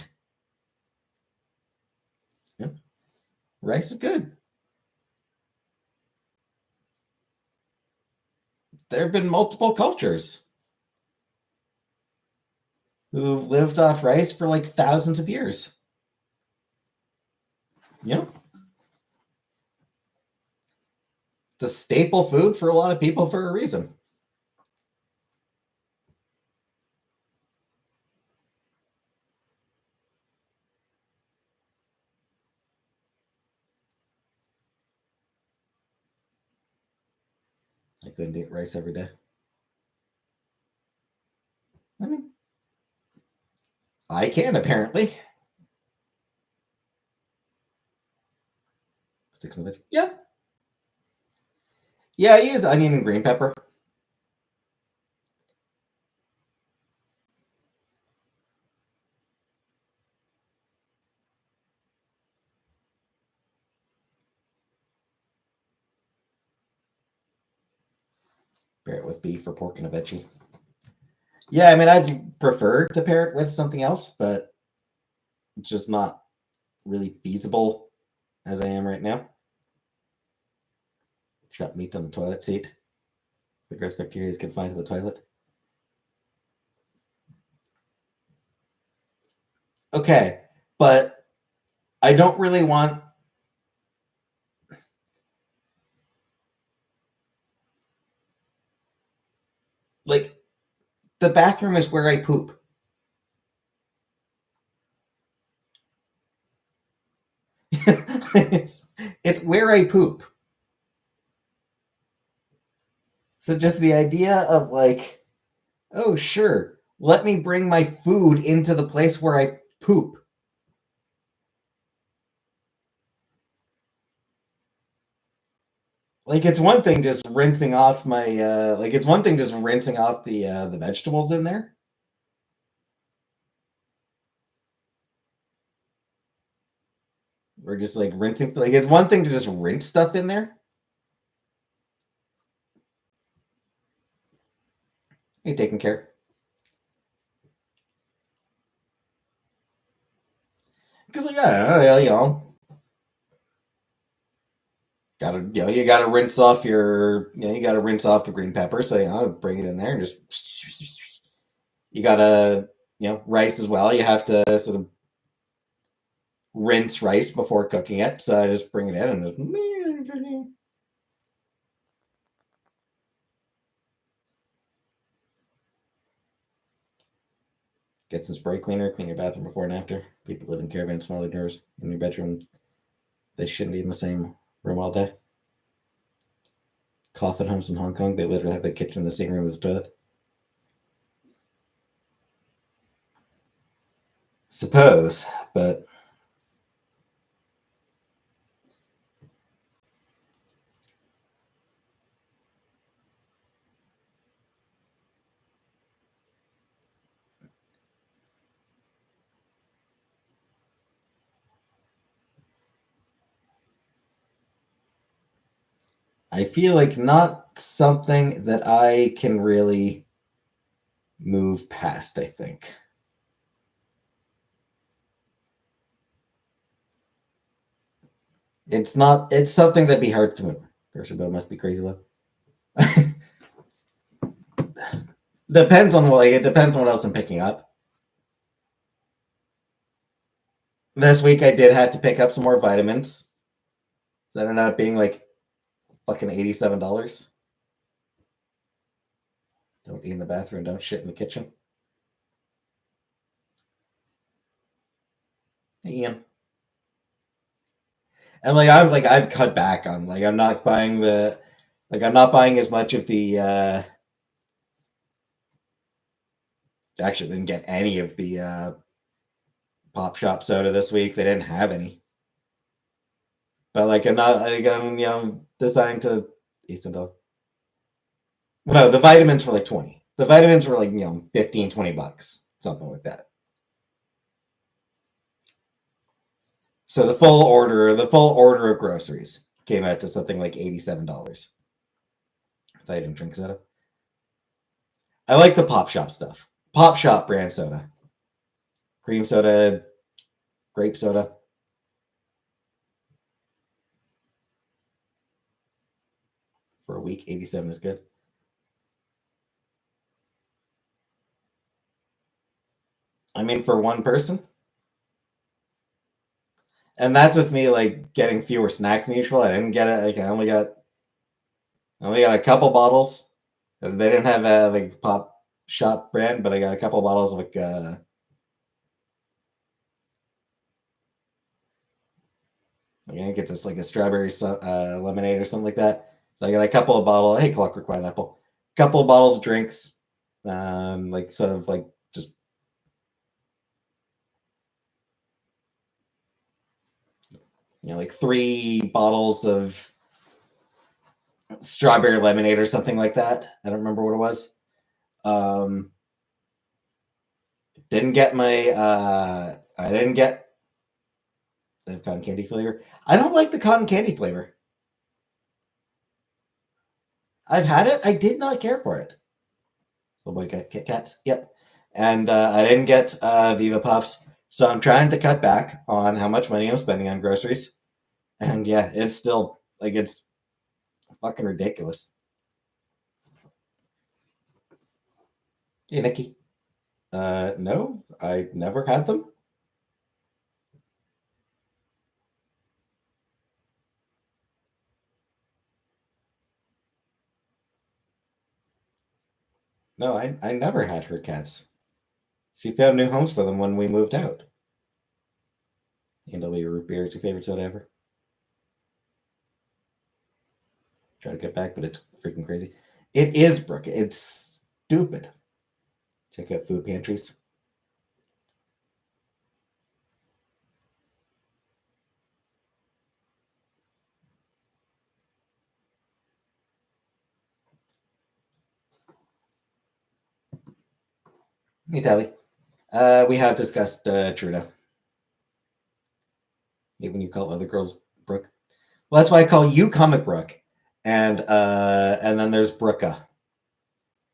yeah. Rice is good. There have been multiple cultures who've lived off rice for like thousands of years. Yeah, it's a staple food for a lot of people for a reason. I couldn't eat rice every day. I mean, I can apparently. Sticks in the veg. Yeah. Yeah, I use onion and green pepper. Pair it with beef or pork and a veggie. Yeah, I mean, I'd prefer to pair it with something else, but it's just not really feasible as I am right now. Drop meat on the toilet seat. The gross bacteria is confined to the toilet. Okay, but I don't really want. Like, the bathroom is where I poop. it's where I poop. So just the idea of like, oh sure, let me bring my food into the place where I poop. Like it's one thing just rinsing off my like it's one thing just rinsing off the vegetables in there. Or just like rinsing like it's one thing to just rinse stuff in there. Hey, taking care. Because like, I don't know, you gotta rinse off you gotta rinse off the green pepper. So bring it in there and just you gotta rice as well. You have to sort of rinse rice before cooking it. So I just bring it in and just get some spray cleaner, clean your bathroom before and after. People live in caravans, smaller doors in your bedroom. They shouldn't be in the same room all day. Coffin homes in Hong Kong, they literally have the kitchen in the same room as the toilet. Suppose, but I feel like not something that I can really move past, I think. It's something that'd be hard to move. Grocery bill must be crazy low. Depends on what it depends on what else I'm picking up. This week I did have to pick up some more vitamins. So that ended up being like fucking $87. Don't eat in the bathroom, don't shit in the kitchen. Hey, Ian. And I've cut back on I'm not buying as much of the actually didn't get any of the pop shop soda this week. They didn't have any. But I'm not I'm deciding to eat some dog. No, the vitamins were like 20. The vitamins were like 15, $20, something like that. So the full order of groceries came out to something like $87. If I didn't drink soda. I like the Pop Shop stuff. Pop Shop brand soda. Cream soda, grape soda. For a week, 87 is good. I mean, for one person. And that's with me like getting fewer snacks than usual. I didn't get it. Like I only got a couple bottles. They didn't have a like Pop Shop brand, but I got a couple bottles of I think it's just like a strawberry lemonade or something like that. So I got a couple of bottles. Hey, Clockwork Pineapple. Couple of bottles of drinks. Like sort of like just like 3 bottles of strawberry lemonade or something like that. I don't remember what it was. Um, didn't get my. I didn't get the cotton candy flavor. I don't like the cotton candy flavor. I've had it. I did not care for it. So boy, Kit Kats. Yep. And I didn't get Viva Puffs. So I'm trying to cut back on how much money I'm spending on groceries. And yeah, it's still it's fucking ridiculous. Hey, Nikki. No, I never had them. No, I never had her cats. She found new homes for them when we moved out. A&W root beer is your favorite soda ever. Try to get back, but it's freaking crazy. It is, Brooke. It's stupid. Check out food pantries. Hey, Tabby. We have discussed Trudeau. Even you call other girls Brooke. Well, that's why I call you Comic Brooke, and then there's Brooka.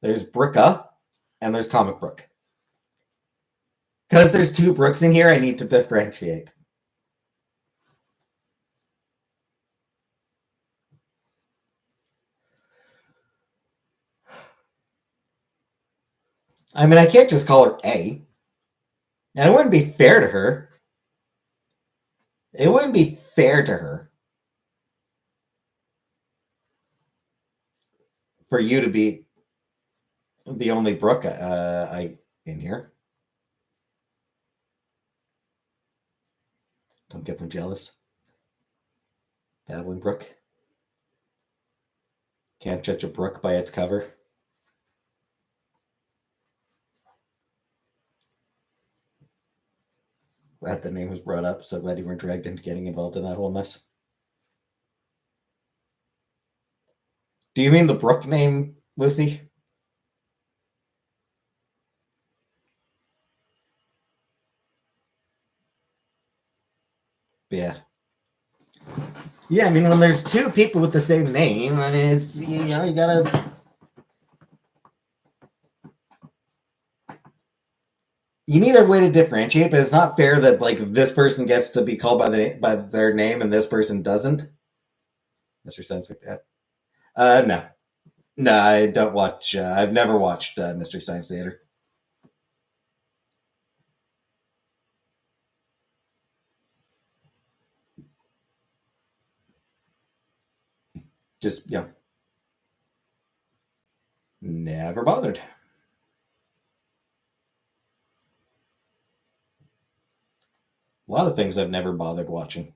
There's Brooka, and there's Comic Brooke. Because there's 2 Brooks in here, I need to differentiate. I mean, I can't just call her A. And it wouldn't be fair to her. It wouldn't be fair to her for you to be the only Brooke I in here. Don't get them jealous. Babbling Brook. Can't judge a brook by its cover. Glad the name was brought up. So glad you weren't dragged into getting involved in that whole mess. Do you mean the Brook name, Lucy? Yeah. Yeah, I mean, when there's 2 people with the same name, I mean, it's, you gotta. You need a way to differentiate, but it's not fair that this person gets to be called by their name and this person doesn't. Mr. Sense like that. No. No, I don't watch. I've never watched Mystery Science Theater. Just never bothered. A lot of things I've never bothered watching.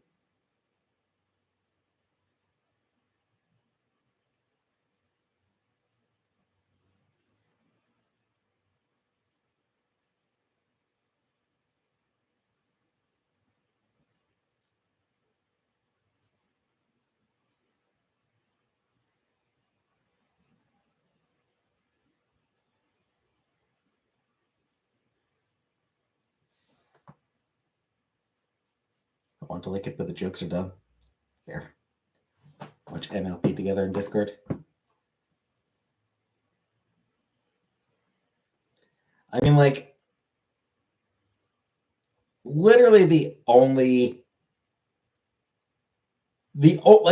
I want to like it, but the jokes are done. There. Watch MLP together in Discord. I mean, like, literally like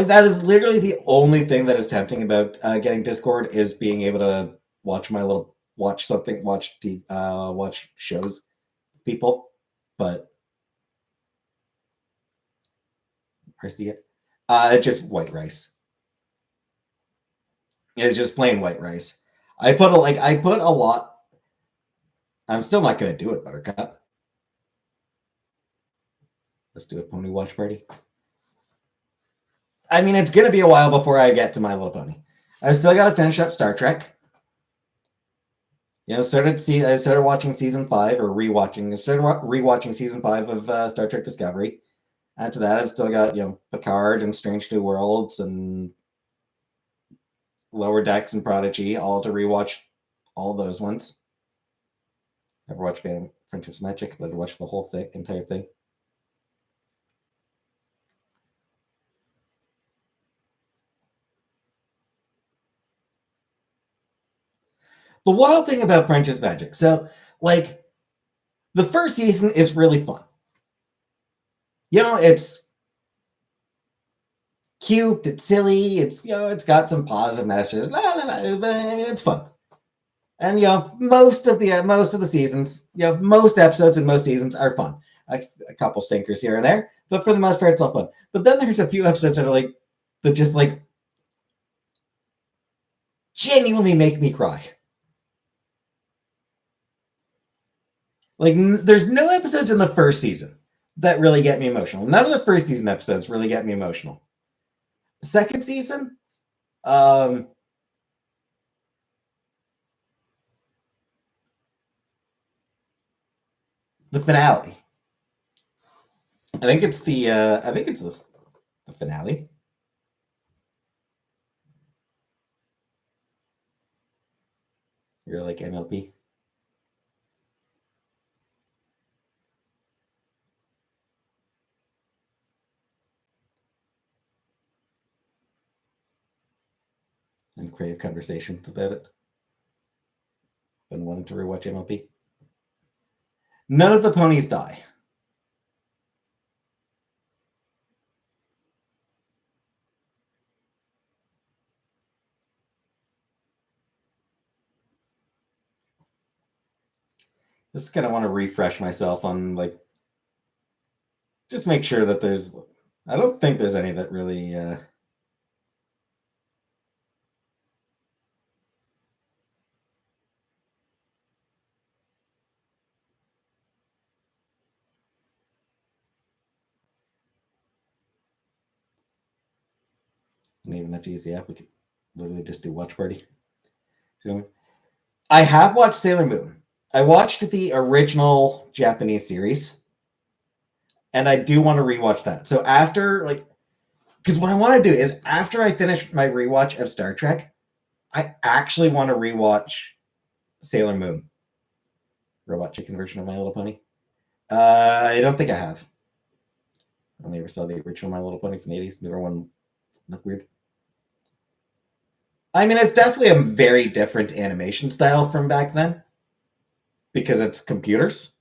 that is literally the only thing that is tempting about getting Discord is being able to watch something, watch shows, with people. But rice do you get? Just white rice. It's just plain white rice. I put a lot. I'm still not gonna do it, Buttercup. Let's do a pony watch party. I mean, it's gonna be a while before I get to My Little Pony. I still got to finish up Star Trek. I started watching season 5 or rewatching. I started rewatching season 5 of Star Trek Discovery. After that, I've still got Picard and Strange New Worlds and Lower Decks and Prodigy all to rewatch all those ones. Never watched Friendship's Magic, but I'd watch the whole thing, entire thing. The wild thing about Friendship's Magic, so like the first season is really fun. It's cute, it's silly, it's got some positive messages. I mean, it's fun. And most of the seasons, most episodes in most seasons are fun. A couple stinkers here and there, but for the most part, it's all fun. But then there's a few episodes that just like genuinely make me cry. Like, there's no episodes in the first season that really get me emotional. None of the first season episodes really get me emotional. Second season, um, the finale. I think it's the finale. You're like MLP. And crave conversations about it. Been wanting to rewatch MLP. None of the ponies die. Just kind of want to refresh myself on just make sure that there's. I don't think there's any that really. Don't even have to use the app. We could literally just do watch party. So, I have watched Sailor Moon. I watched the original Japanese series, and I do want to rewatch that. So after because what I want to do is after I finish my rewatch of Star Trek, I actually want to rewatch Sailor Moon. Robot chicken version of My Little Pony. I don't think I have. I only ever saw the original My Little Pony from the 80s. Newer one looked weird. I mean, it's definitely a very different animation style from back then because it's computers.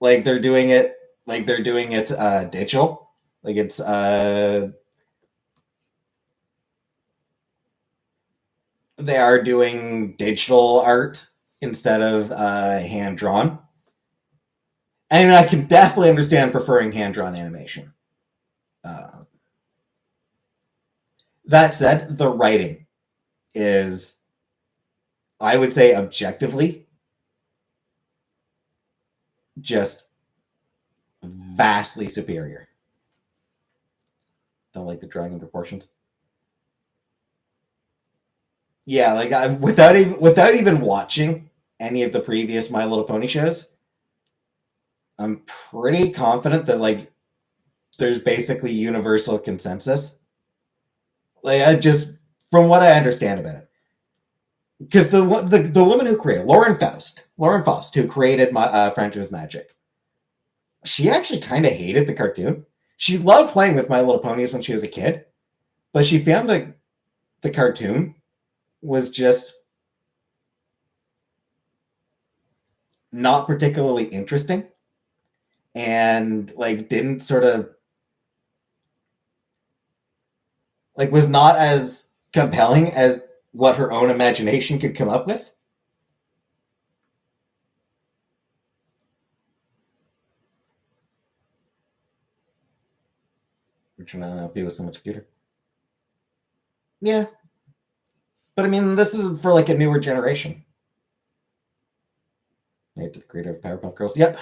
They're doing it digital. Like it's they are doing digital art instead of hand drawn. I mean, I can definitely understand preferring hand drawn animation. Uh, that said, the writing is, I would say, objectively just vastly superior. Don't like the drawing and proportions. Yeah, like without even watching any of the previous My Little Pony shows, I'm pretty confident that like there's basically universal consensus. Like I just from what I understand about it, because the woman who created Lauren Faust, who created my Friendship's Magic, she actually kind of hated the cartoon. She loved playing with My Little Ponies when she was a kid, but she found that the cartoon was just not particularly interesting and like didn't sort of like was not as compelling as what her own imagination could come up with. Which be with so much cuter. Yeah, but I mean, this is for like a newer generation. Made to the creator of Powerpuff Girls. Yep.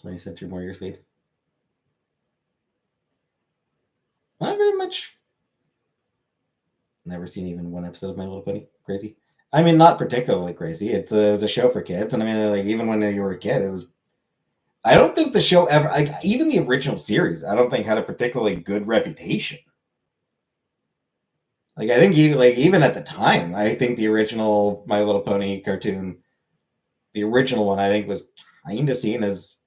'20th Century Warriors lead. Not very much. Never seen even one episode of My Little Pony. Crazy. I mean, not particularly crazy. It was a show for kids, and I mean, like even when you were a kid, it was. I don't think the show ever, like even the original series, I don't think had a particularly good reputation. Like I think even at the time, I think the original My Little Pony cartoon, the original one, I think was kind of seen as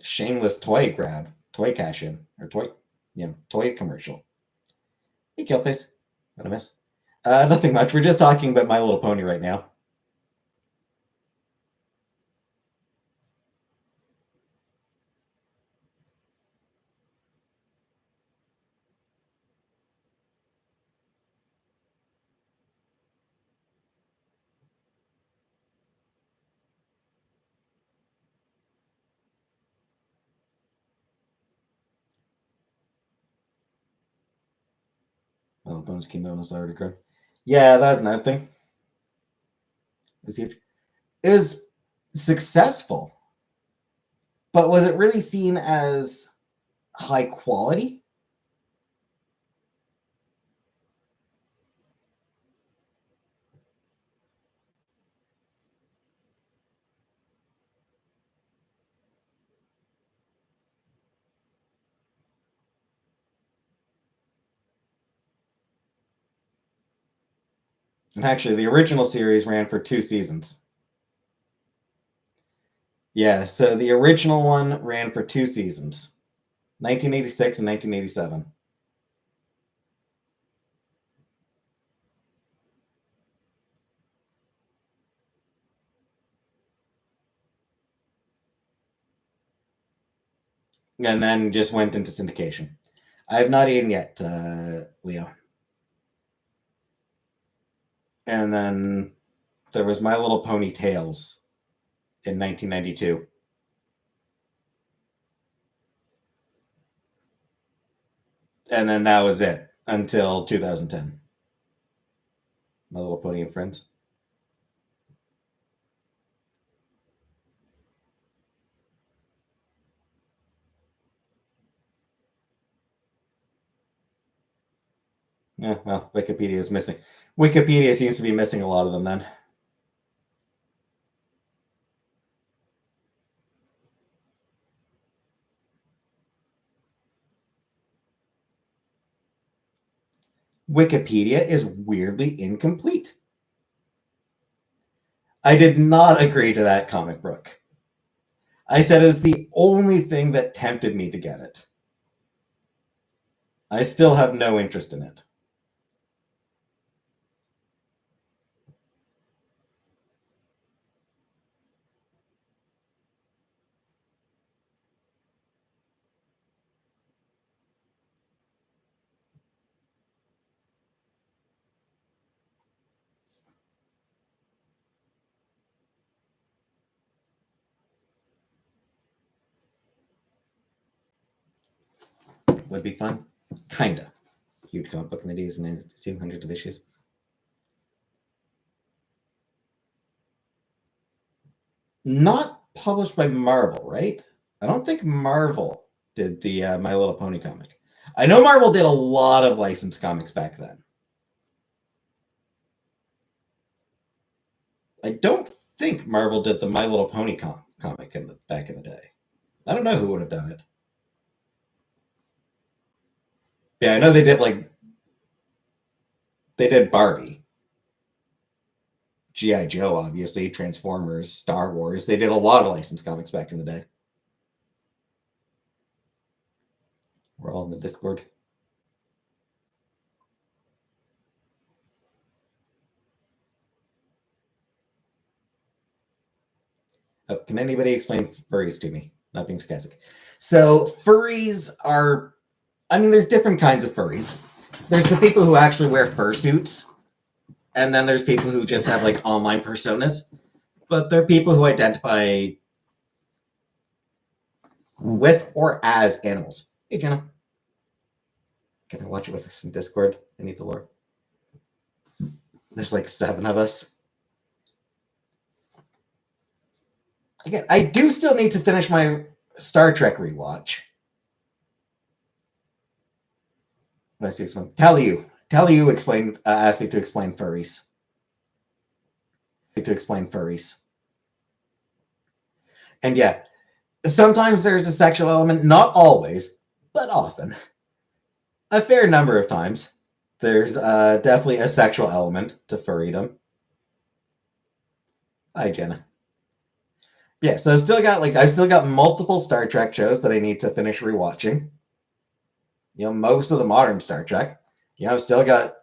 shameless toy grab, toy cash in, or toy commercial. Hey, Killface. What a miss. Nothing much. We're just talking about My Little Pony right now. My Little Ponies came out and was already grown. Yeah, that's another thing. It's huge. It was successful, but was it really seen as high quality? And actually, the original series ran for 2 seasons. Yeah, so the original one ran for 2 seasons, 1986 and 1987. And then just went into syndication. I have not eaten yet, Leo. And then there was My Little Pony Tales in 1992. And then that was it until 2010. My Little Pony and Friends. Yeah, well, Wikipedia is missing. Wikipedia seems to be missing a lot of them then. Wikipedia is weirdly incomplete. I did not agree to that comic book. I said it was the only thing that tempted me to get it. I still have no interest in it. Would be fun. Kinda. Huge comic book in the days and 200 of issues. Not published by Marvel, right? I don't think Marvel did the My Little Pony comic. I know Marvel did a lot of licensed comics back then. I don't think Marvel did the My Little Pony comic back in the day. I don't know who would have done it. Yeah, I know they did Barbie, GI Joe, obviously, Transformers, Star Wars. They did a lot of licensed comics back in the day. We're all in the Discord. Oh, can anybody explain furries to me? Not being sarcastic. So furries are, I mean, there's different kinds of furries. There's the people who actually wear fursuits, and then there's people who just have like online personas. But they're people who identify with or as animals. Hey, Jenna. Can I watch it with us in Discord? I need the lore. There's like 7 of us. Again, I do still need to finish my Star Trek rewatch. Let's do explain. Tell you explain. Asked me to explain furries. To explain furries. And yeah, sometimes there's a sexual element. Not always, but often. A fair number of times. There's definitely a sexual element to furrydom. Hi, Jenna. Yeah, so I've still got multiple Star Trek shows that I need to finish rewatching. You know, most of the modern Star Trek. You know, I've still got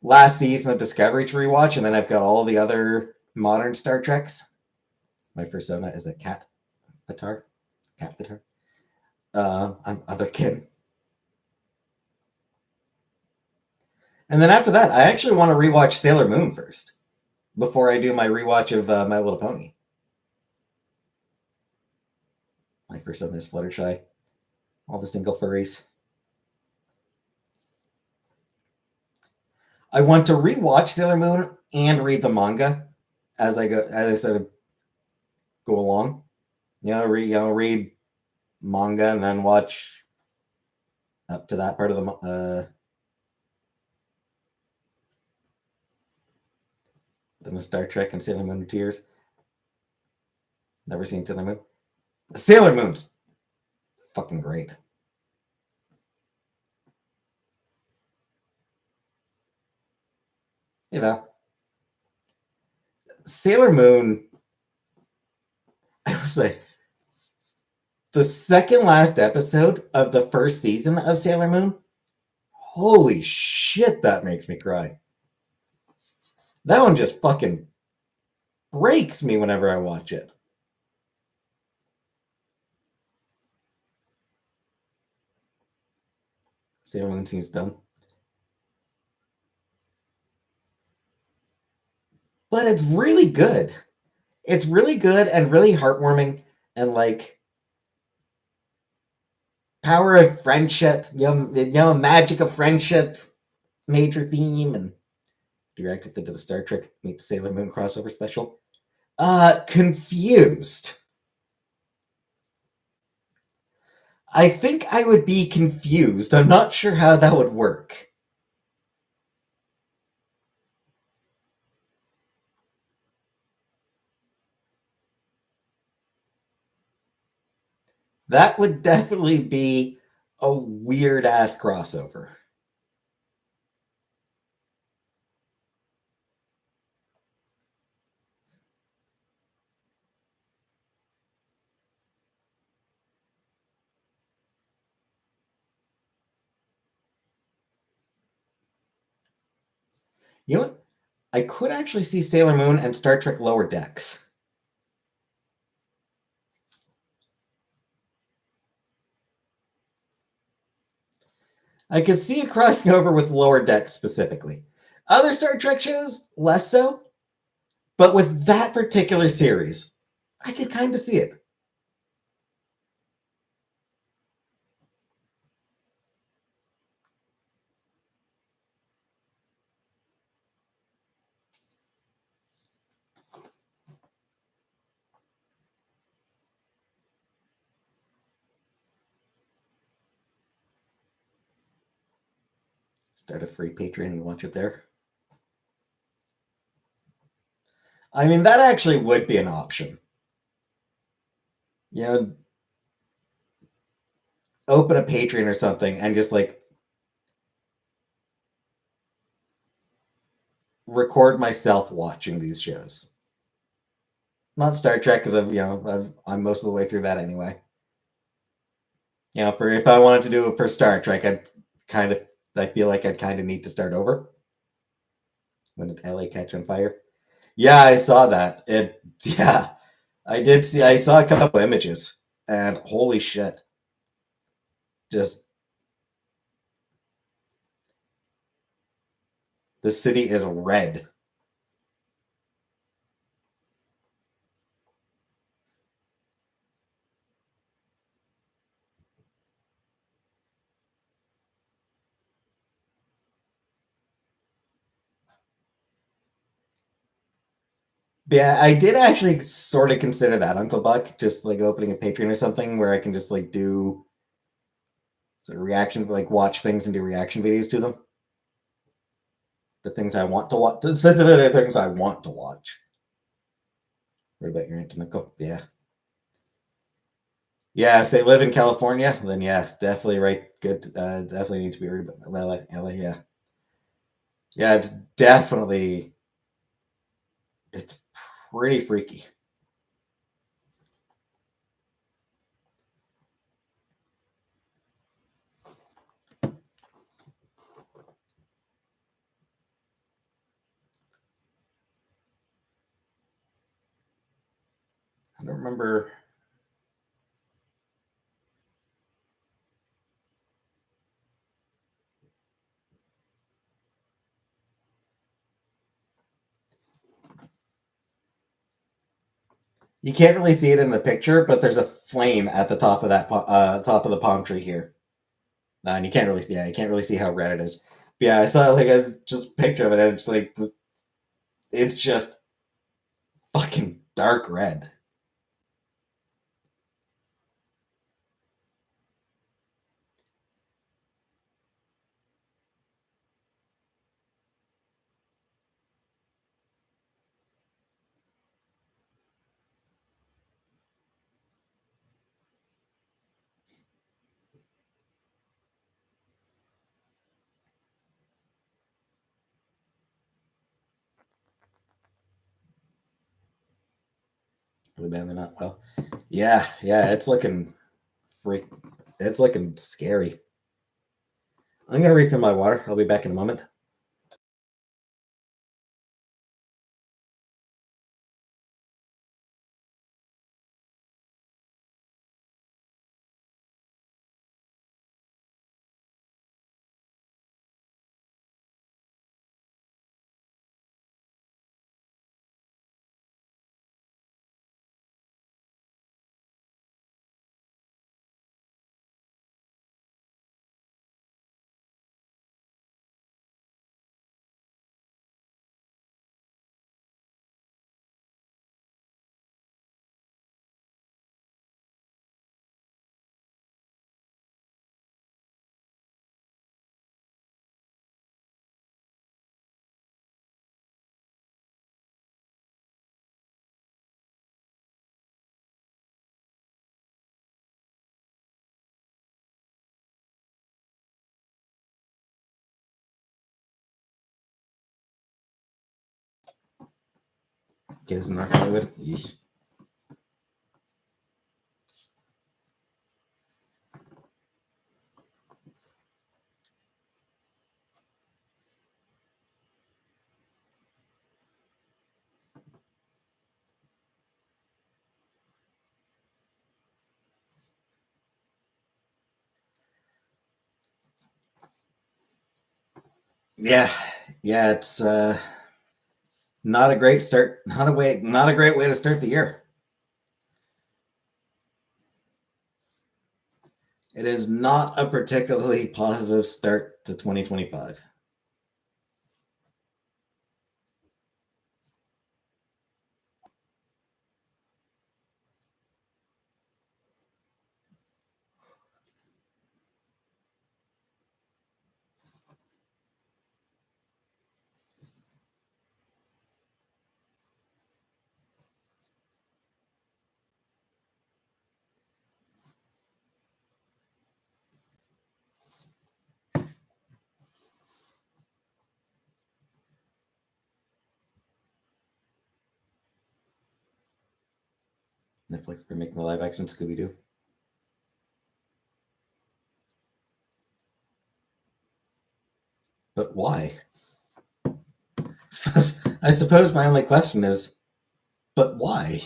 last season of Discovery to rewatch, and then I've got all the other modern Star Treks. My persona is a cat avatar. Cat avatar. I'm Otherkin. And then after that, I actually want to rewatch Sailor Moon first before I do my rewatch of My Little Pony. My persona is Fluttershy. All the single furries. I want to rewatch Sailor Moon and read the manga as I sort of go along. Read manga and then watch up to that part of the Star Trek and Sailor Moon in Tears. Never seen Sailor Moon. Sailor Moon's fucking great. You know, Sailor Moon. I was like, the second last episode of the first season of Sailor Moon. Holy shit, that makes me cry. That one just fucking breaks me whenever I watch it. Sailor Moon seems dumb. But it's really good. It's really good and really heartwarming and like power of friendship, magic of friendship, major theme, and directed to the Star Trek meets Sailor Moon crossover special. Confused. I think I would be confused. I'm not sure how that would work. That would definitely be a weird ass crossover. You know what? I could actually see Sailor Moon and Star Trek Lower Decks. I could see it crossing over with Lower Decks specifically. Other Star Trek shows, less so, but with that particular series, I could kind of see it. Start a free Patreon and watch it there. I mean, that actually would be an option. You know, open a Patreon or something and just like record myself watching these shows. Not Star Trek because I'm most of the way through that anyway. For if I wanted to do it for Star Trek, kind of I feel like I'd kind of need to start over. When did LA catch on fire? Yeah, I saw that. Yeah, I did see. I saw a couple images, and holy shit, just the city is red. Yeah, I did actually sort of consider that, Uncle Buck, just like opening a Patreon or something where I can just like do sort of reaction, like watch things and do reaction videos to them. The things I want to watch, specifically the things I want to watch. What about your Aunt Nicole? Yeah. Yeah, if they live in California, then yeah, definitely right. Good. Definitely need to be worried about LA. Yeah. Yeah, it's pretty freaky. I don't remember. You can't really see it in the picture, but there's a flame at the top of top of the palm tree here. And you can't really see how red it is. But yeah, I saw like a just picture of it. And it's like it's just fucking dark red. Really badly not well. Yeah, yeah, it's looking freak. It's looking scary. I'm gonna refill my water. I'll be back in a moment. Get us in North Hollywood. Yeesh. Yeah, yeah. It's not a great start. Not a great way to start the year. It is not a particularly positive start to 2025. Netflix for making the live action Scooby-Doo. But why? I suppose my only question is, but why?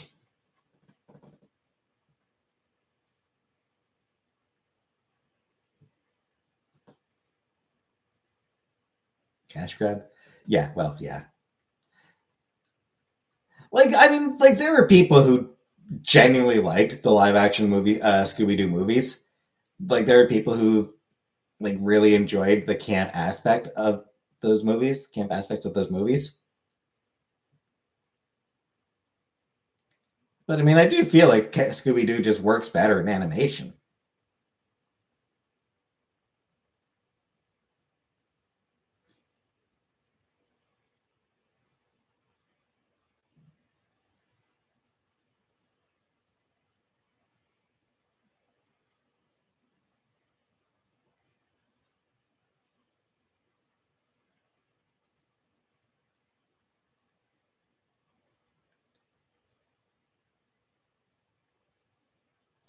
Cash grab? Yeah, well, yeah. Like, I mean, like, there are people who genuinely liked the live action movie, Scooby Doo movies. Like, there are people who, like, really enjoyed the camp aspect of those movies, camp aspects of those movies. But I mean, I do feel like Scooby Doo just works better in animation.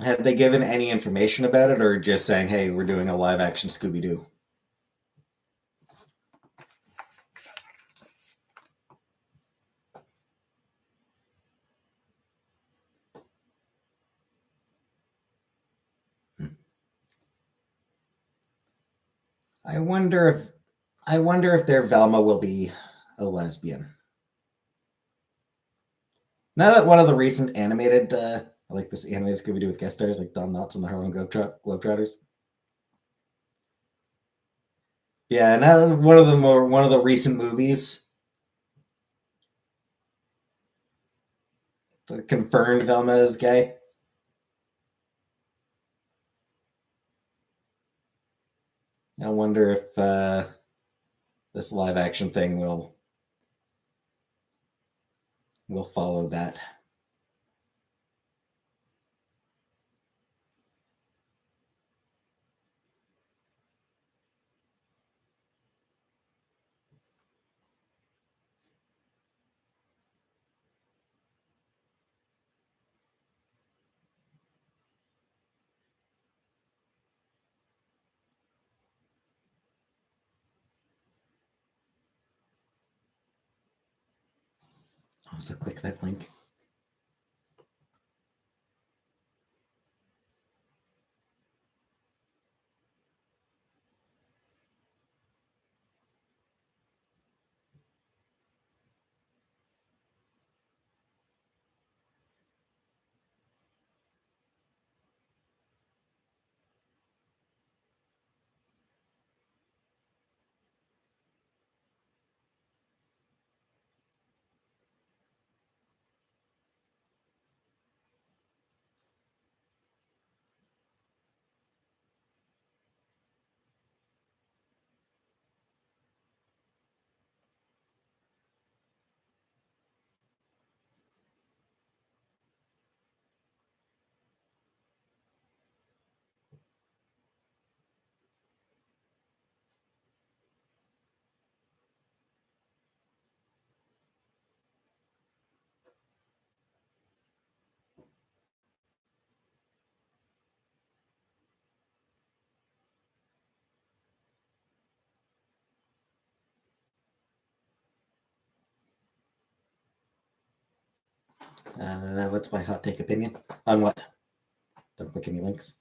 Have they given any information about it, or just saying, "Hey, we're doing a live action Scooby Doo"? I wonder if I wonder if their Velma will be a lesbian. Now that one of the recent animated, like this animated Scooby Doo with guest stars like Don Knotts and the Harlem Globetrotters. Yeah, now one of the recent movies, the confirmed Velma is gay. I wonder if this live action thing will follow that. Also, click that link. What's my hot take opinion? On what? Don't click any links.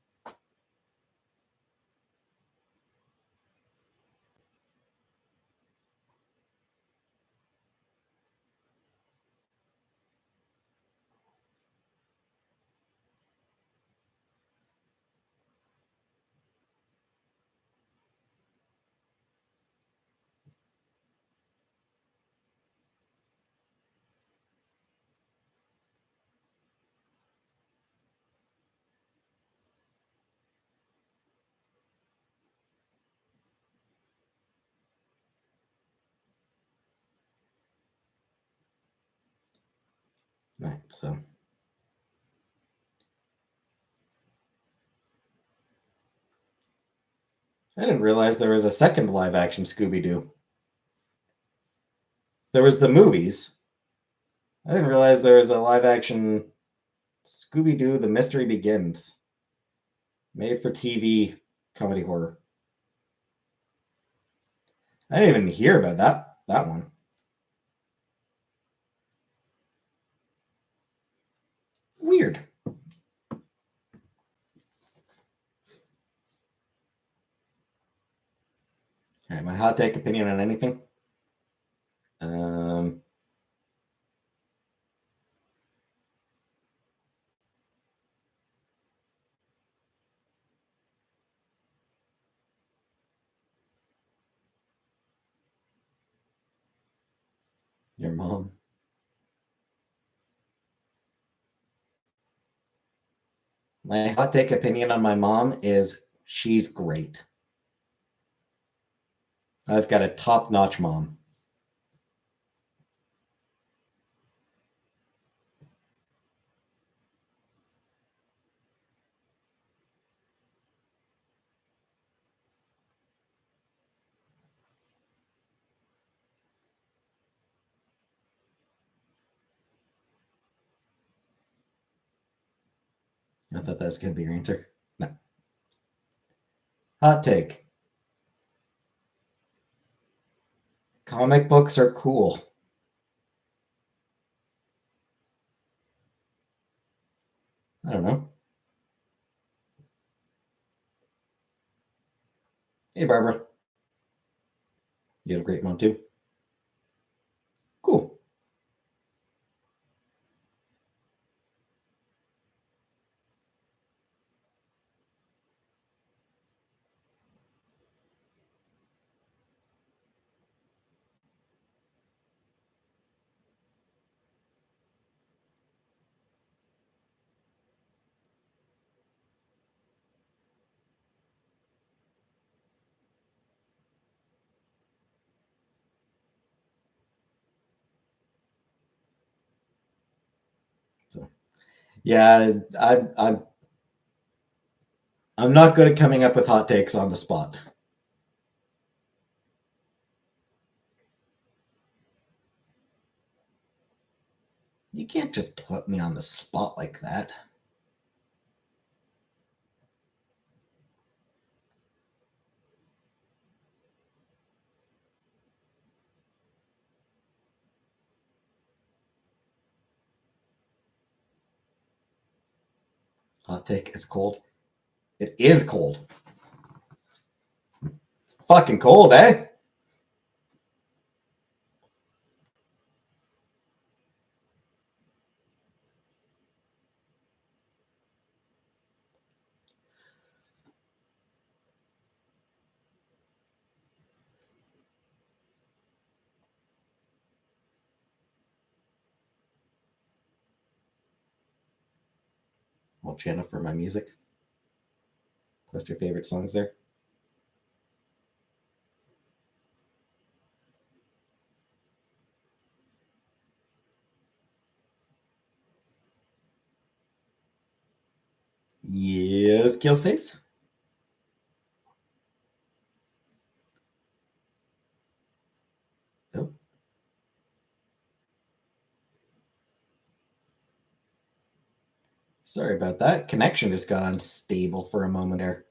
Right, so I didn't realize there was a second live action Scooby-Doo. There was the movies. I didn't realize there was a live action Scooby-Doo The Mystery Begins. Made for TV comedy horror. I didn't even hear about that one. Weird. All right, my hot take opinion on anything. Um, your mom. My hot take opinion on my mom is she's great. I've got a top-notch mom. I thought that was going to be your answer. No. Hot take. Comic books are cool. I don't know. Hey, Barbara. You had a great mom, too. Cool. So, yeah, I'm not good at coming up with hot takes on the spot. You can't just put me on the spot like that. Hot take. It's cold. It is cold. It's fucking cold, eh? Well, channel for my music. Post your favorite songs there. Yes, Killface. Oh, sorry about that. Connection just got unstable for a moment there.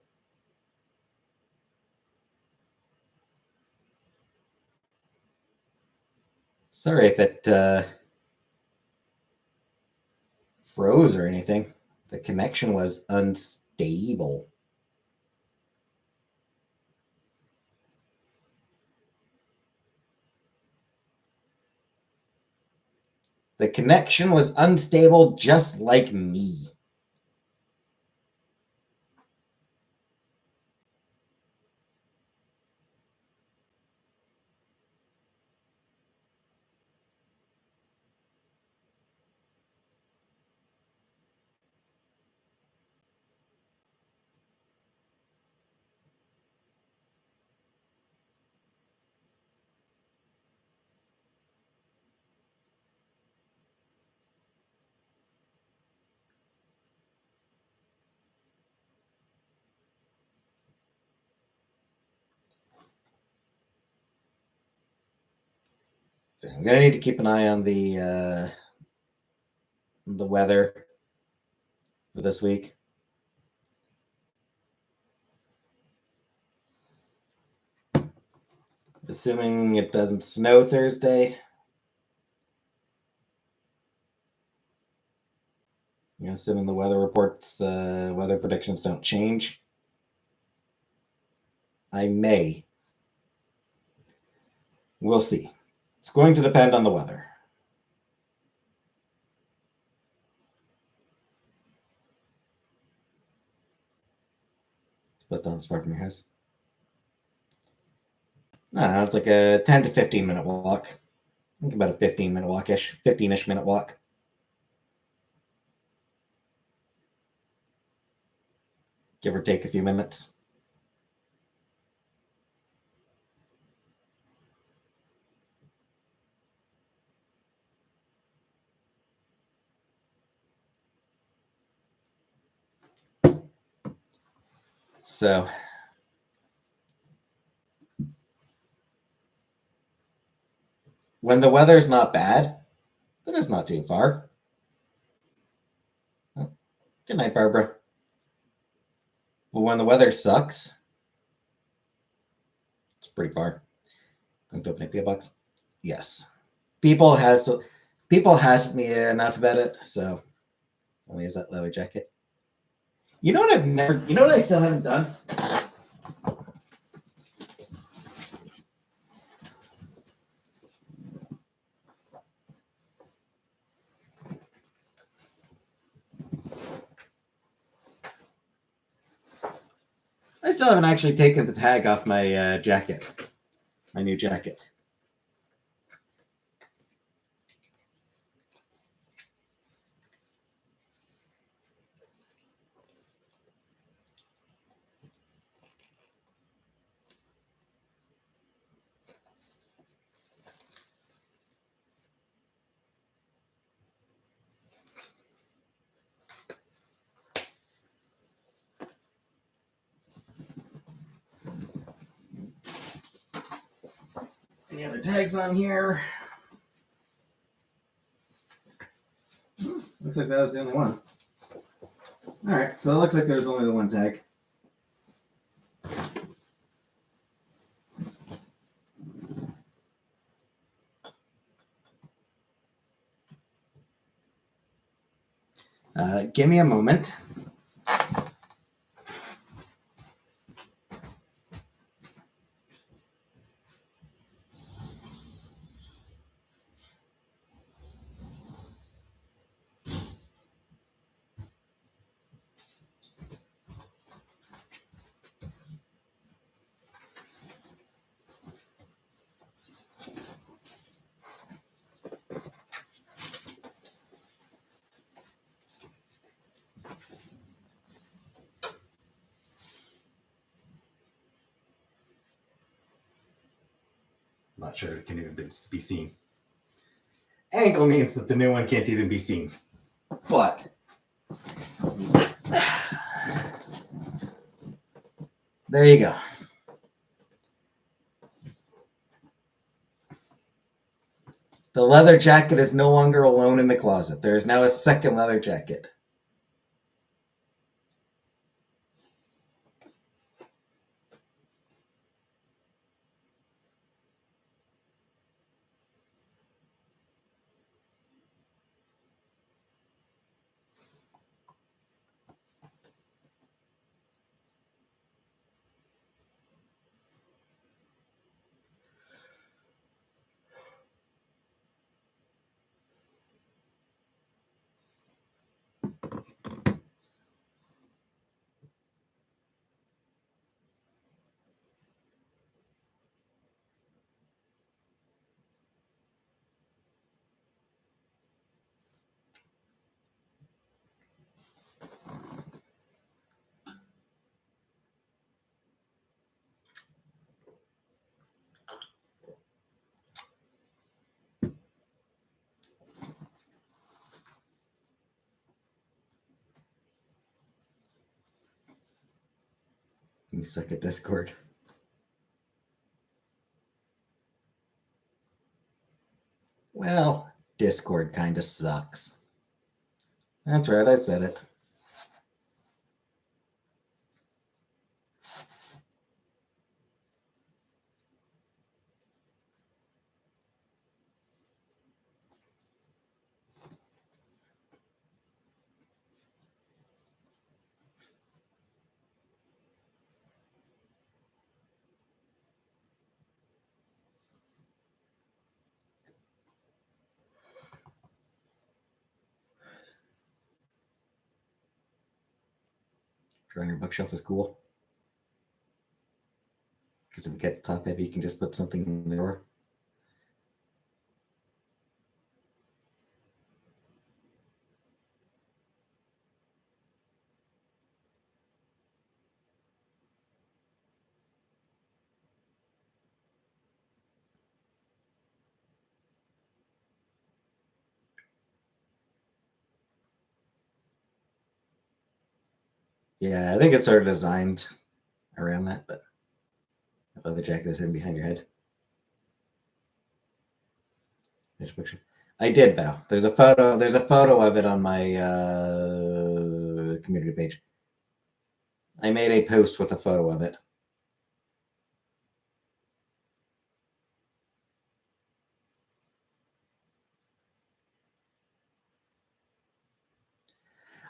Sorry if it froze or anything. The connection was unstable. The connection was unstable just like me. So I'm gonna need to keep an eye on the weather for this week. Assuming it doesn't snow Thursday. Assuming the weather reports, weather predictions don't change. I may. We'll see. It's going to depend on the weather. But that's far from your house. I don't know, it's like a 10 to 15 minute walk. I think about a 15-minute walk-ish, 15-ish minute walk. Give or take a few minutes. So, when the weather's not bad, then it's not too far. Oh, good night, Barbara. But when the weather sucks, it's pretty far. Going to open a P.O. box? Yes. People has me enough about it, so only is that leather jacket. You know what I still haven't done? I still haven't actually taken the tag off my jacket, my new jacket. Any other tags on here? Looks like that was the only one. All right, so it looks like there's only the one tag. Give me a moment. I'm not sure it can even be seen. Angle means that the new one can't even be seen. But there you go. The leather jacket is no longer alone in the closet. There is now a second leather jacket. You suck at Discord. Well, Discord kind of sucks. That's right, I said it. Drawing your bookshelf is cool. Because if it gets top heavy, you can just put something in the drawer. Yeah, I think it's sort of designed around that, but I love the jacket is hidden behind your head. There's a picture. I did, Val. There's a photo. There's a photo of it on my community page. I made a post with a photo of it.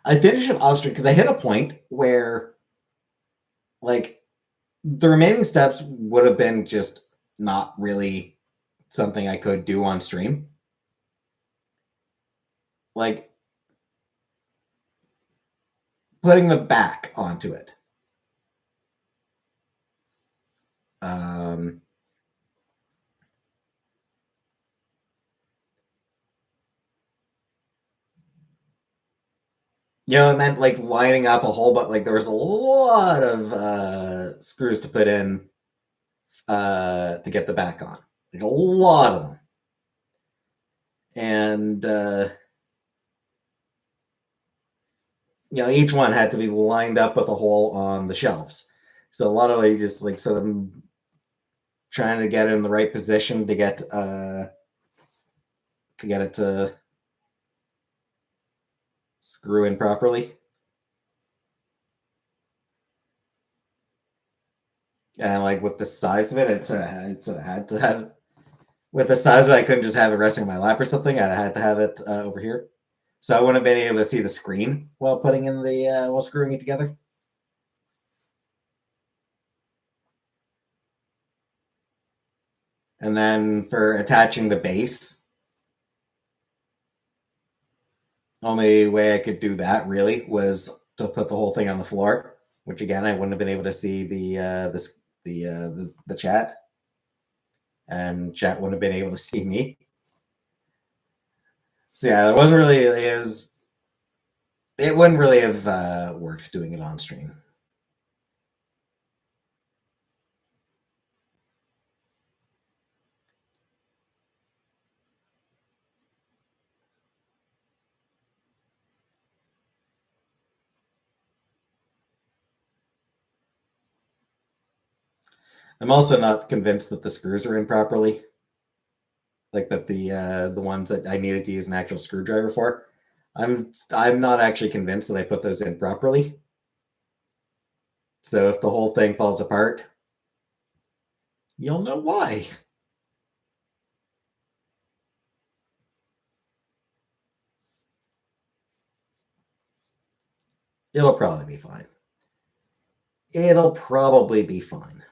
I finished it off stream because I hit a point where, like, the remaining steps would have been just not really something I could do on stream. Like, putting the back onto it. Um, it meant like lining up a whole bunch. Like there was a lot of screws to put in to get the back on. Like a lot of them, and each one had to be lined up with a hole on the shelves. So a lot of like just like sort of trying to get it in the right position to get it to screw in properly. And like with the size of it, it sort of had to have. With the size of it, I couldn't just have it resting on my lap or something. I had to have it over here, so I wouldn't have been able to see the screen while putting in the while screwing it together. And then for attaching the base, only way I could do that really was to put the whole thing on the floor, which again I wouldn't have been able to see the chat, and chat wouldn't have been able to see me. So yeah, it wasn't really it wouldn't really have worked doing it on stream. I'm also not convinced that the screws are in properly. Like that the ones that I needed to use an actual screwdriver for. I'm not actually convinced that I put those in properly. So if the whole thing falls apart, you'll know why. It'll probably be fine. It'll probably be fine.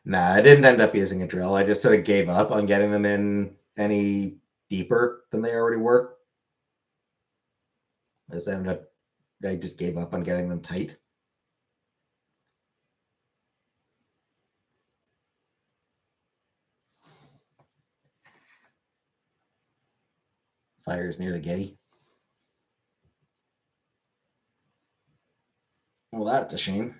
Nah, I didn't end up using a drill. I just sort of gave up on getting them in any deeper than they already were. I just gave up on getting them tight. Fire's near the Getty. Well, that's a shame.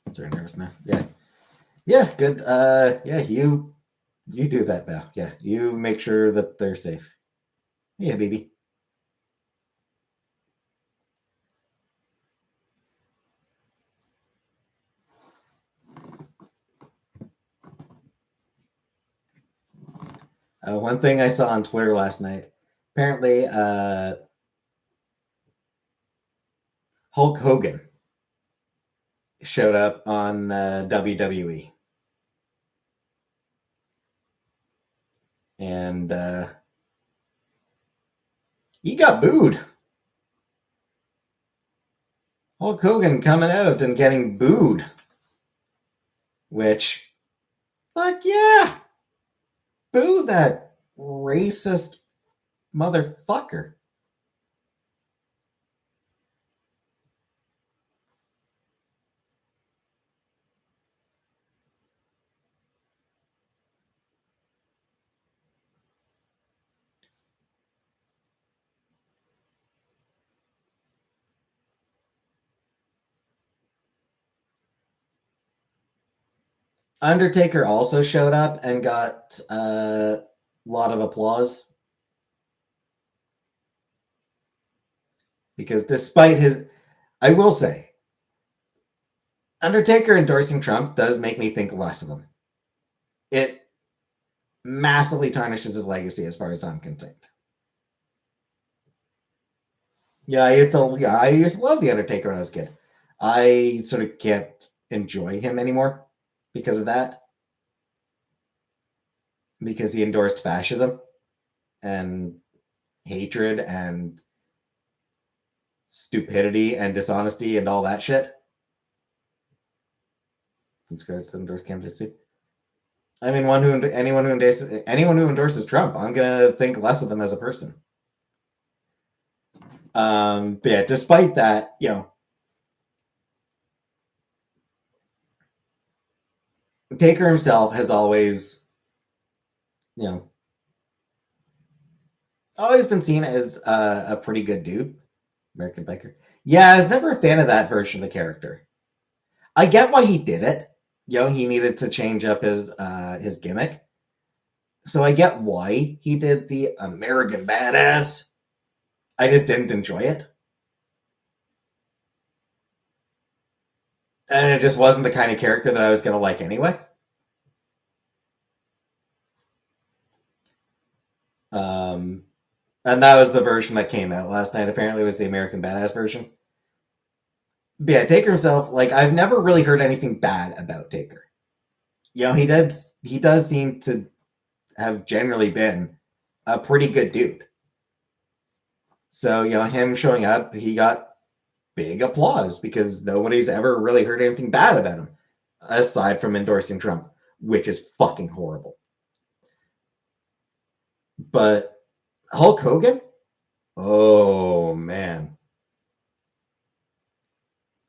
Sorry, nervous now. Yeah. Yeah, good. Yeah, you do that now. Yeah, you make sure that they're safe. Yeah, baby. One thing I saw on Twitter last night. Apparently, Hulk Hogan showed up on WWE, and he got booed. Hulk Hogan coming out and getting booed, which, fuck yeah, boo that racist motherfucker. Undertaker also showed up and got a lot of applause because despite his, I will say, Undertaker endorsing Trump does make me think less of him. It massively tarnishes his legacy as far as I'm concerned. I used to love the Undertaker when I was a kid. I sort of can't enjoy him anymore because of that. Because he endorsed fascism and hatred and stupidity and dishonesty and all that shit. Congrats to endorse candidacy. I mean, anyone who endorses Trump, I'm gonna think less of them as a person. But yeah, despite that, Taker himself has you know, always been seen as a pretty good dude, American biker. Yeah, I was never a fan of that version of the character. I get why he did it. He needed to change up his gimmick. So I get why he did the American badass. I just didn't enjoy it. And it just wasn't the kind of character that I was going to like anyway. Um, and that was the version that came out last night. Apparently, it was the American Badass version. But yeah, Taker himself, like I've never really heard anything bad about Taker. He does seem to have generally been a pretty good dude. So him showing up, he got big applause because nobody's ever really heard anything bad about him aside from endorsing Trump, which is fucking horrible. But Hulk Hogan, oh man.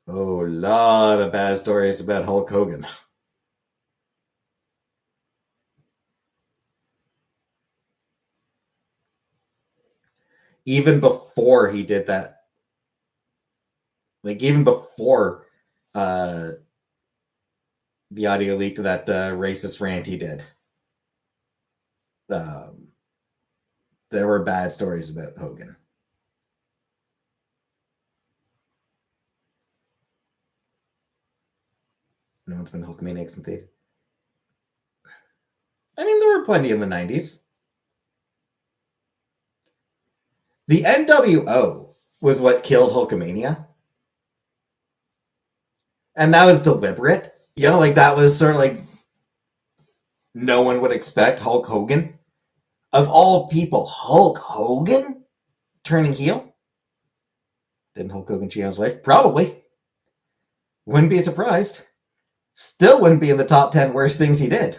Oh, a lot of bad stories about Hulk Hogan. Even before he did that, like even before uh, the audio leaked of that racist rant he did, um, there were bad stories about Hogan. No one's been Hulkamaniacs since they. I mean, there were plenty in the 90s. The NWO was what killed Hulkamania. And that was deliberate. Like that was sort of like no one would expect Hulk Hogan. Of all people, Hulk Hogan turning heel? Didn't Hulk Hogan cheat on his wife? Probably. Wouldn't be surprised. Still wouldn't be in the top 10 worst things he did.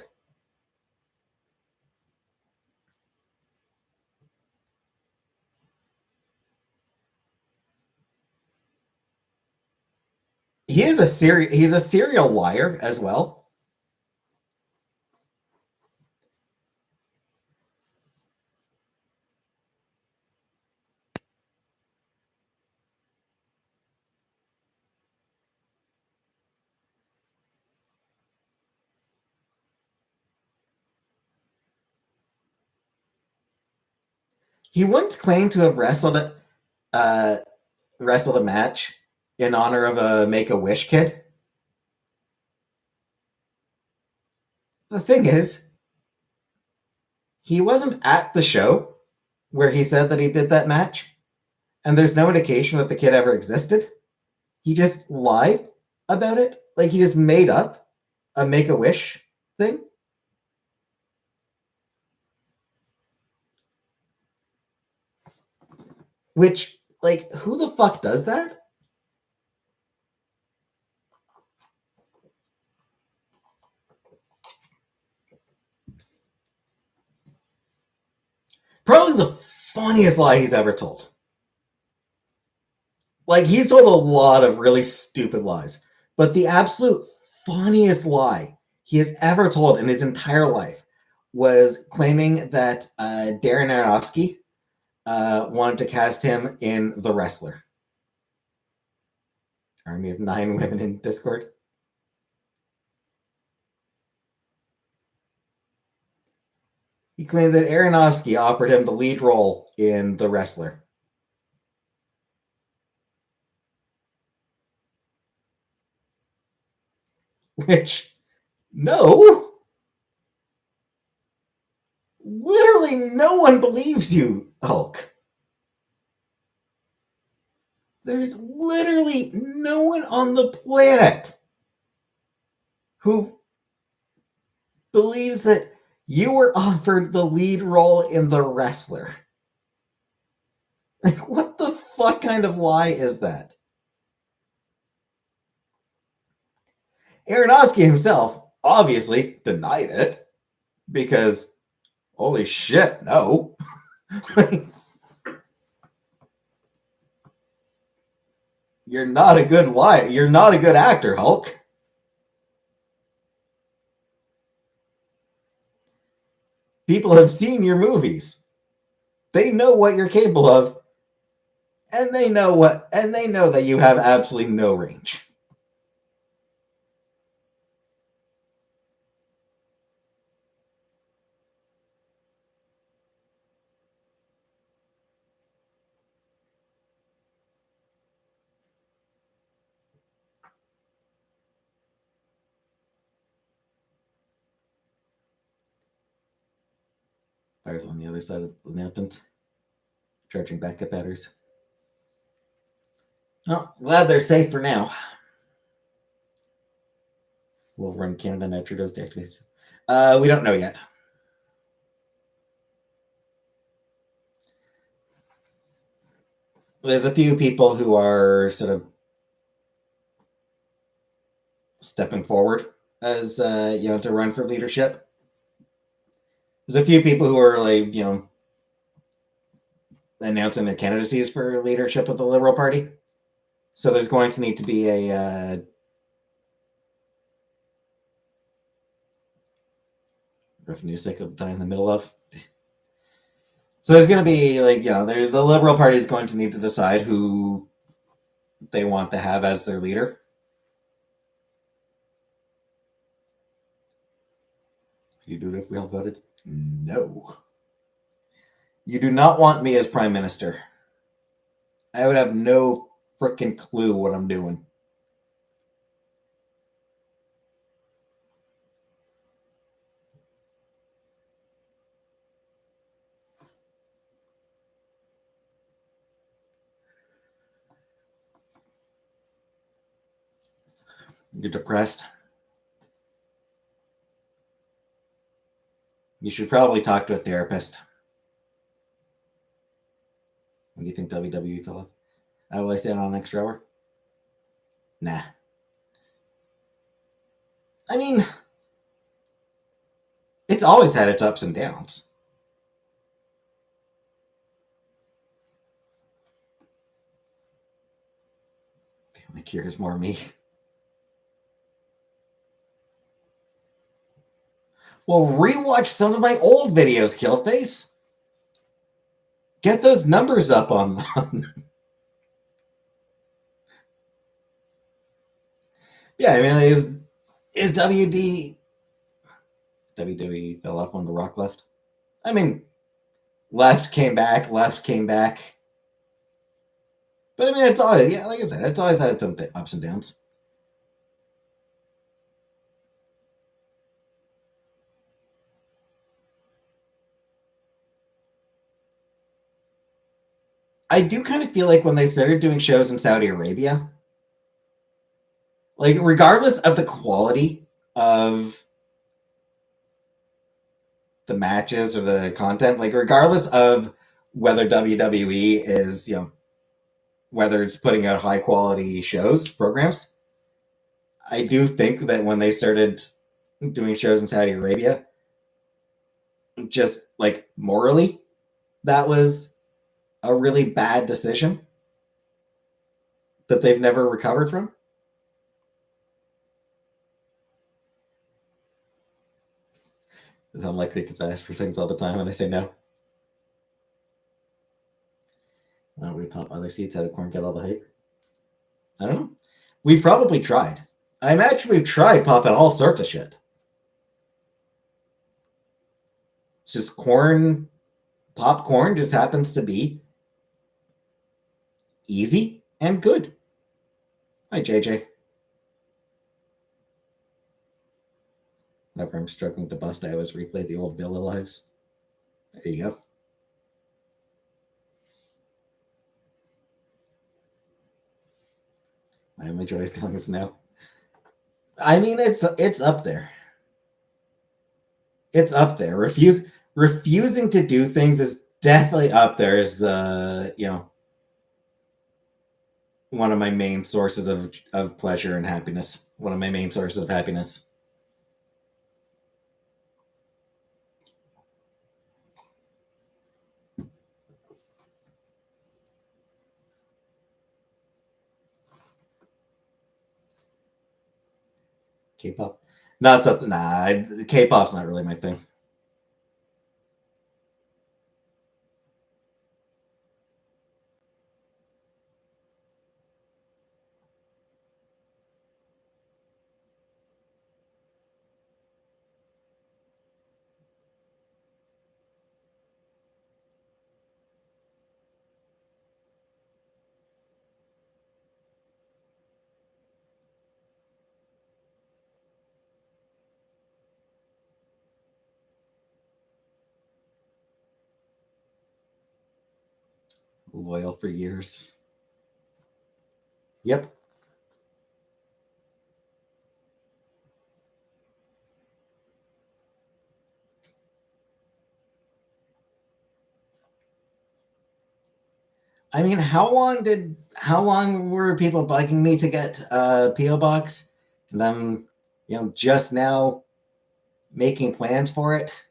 He's a serial liar as well. He once claimed to have uh, wrestled a match in honor of a Make-A-Wish kid. The thing is, he wasn't at the show where he said that he did that match, and there's no indication that the kid ever existed. He just lied about it. Like, he just made up a Make-A-Wish thing. Which, like, who the fuck does that? Probably the funniest lie he's ever told. Like, he's told a lot of really stupid lies, but the absolute funniest lie he has ever told in his entire life was claiming that Darren Aronofsky wanted to cast him in The Wrestler. Army of 9 women in Discord. He claimed that Aronofsky offered him the lead role in The Wrestler. Which, no. Literally no one believes you, Hulk. There's literally no one on the planet who believes that you were offered the lead role in The Wrestler. Like, what the fuck kind of lie is that? Aronofsky himself obviously denied it because, holy shit, no. You're not a good liar. You're not a good actor, Hulk. People have seen your movies. They know what you're capable of, and they know that you have absolutely no range. Fire's on the other side of the mountains, charging backup batteries. Well, glad they're safe for now. We'll run Canada now. Trudeau's deactivated. We don't know yet. There's a few people who are sort of stepping forward as to run for leadership. There's a few people who are like announcing their candidacies for leadership of the Liberal Party. So there's going to need to be a rough news cycle to die in the middle of. So there's going to be the Liberal Party is going to need to decide who they want to have as their leader. You do it if we all voted? No. You do not want me as prime minister. I would have no freaking clue what I'm doing. You're depressed. You should probably talk to a therapist. What do you think, WWE fella? Will I stay on an extra hour? Nah. I mean, it's always had its ups and downs. The only cure is more me. Well, rewatch some of my old videos, Killface. Get those numbers up on them. Yeah, I mean, is WWE fell off when The Rock left? I mean, left, came back, left, came back. But I mean, it's always, yeah, like I said, it's always had its own ups and downs. I do kind of feel like when they started doing shows in Saudi Arabia, like regardless of the quality of the matches or the content, like regardless of whether WWE is, whether it's putting out high quality shows, programs, I do think that when they started doing shows in Saudi Arabia, just like morally, that was a really bad decision that they've never recovered from. It's unlikely because I ask for things all the time and I say no. We pop other seats out of corn, get all the hype. I don't know. We've probably tried. I imagine we've tried popping all sorts of shit. It's just corn, popcorn just happens to be easy and good. Hi, JJ. Whenever I'm struggling to bust, I always replay the old Villa lives. There you go. My only joy is telling us no. I mean, it's up there. It's up there. Refusing to do things is definitely up there as one of my main sources of pleasure and happiness. One of my main sources of happiness. K-pop, not something. Nah, K-pop's not really my thing. Loyal for years. Yep. I mean, how long were people bugging me to get a PO box? And I'm, just now making plans for it.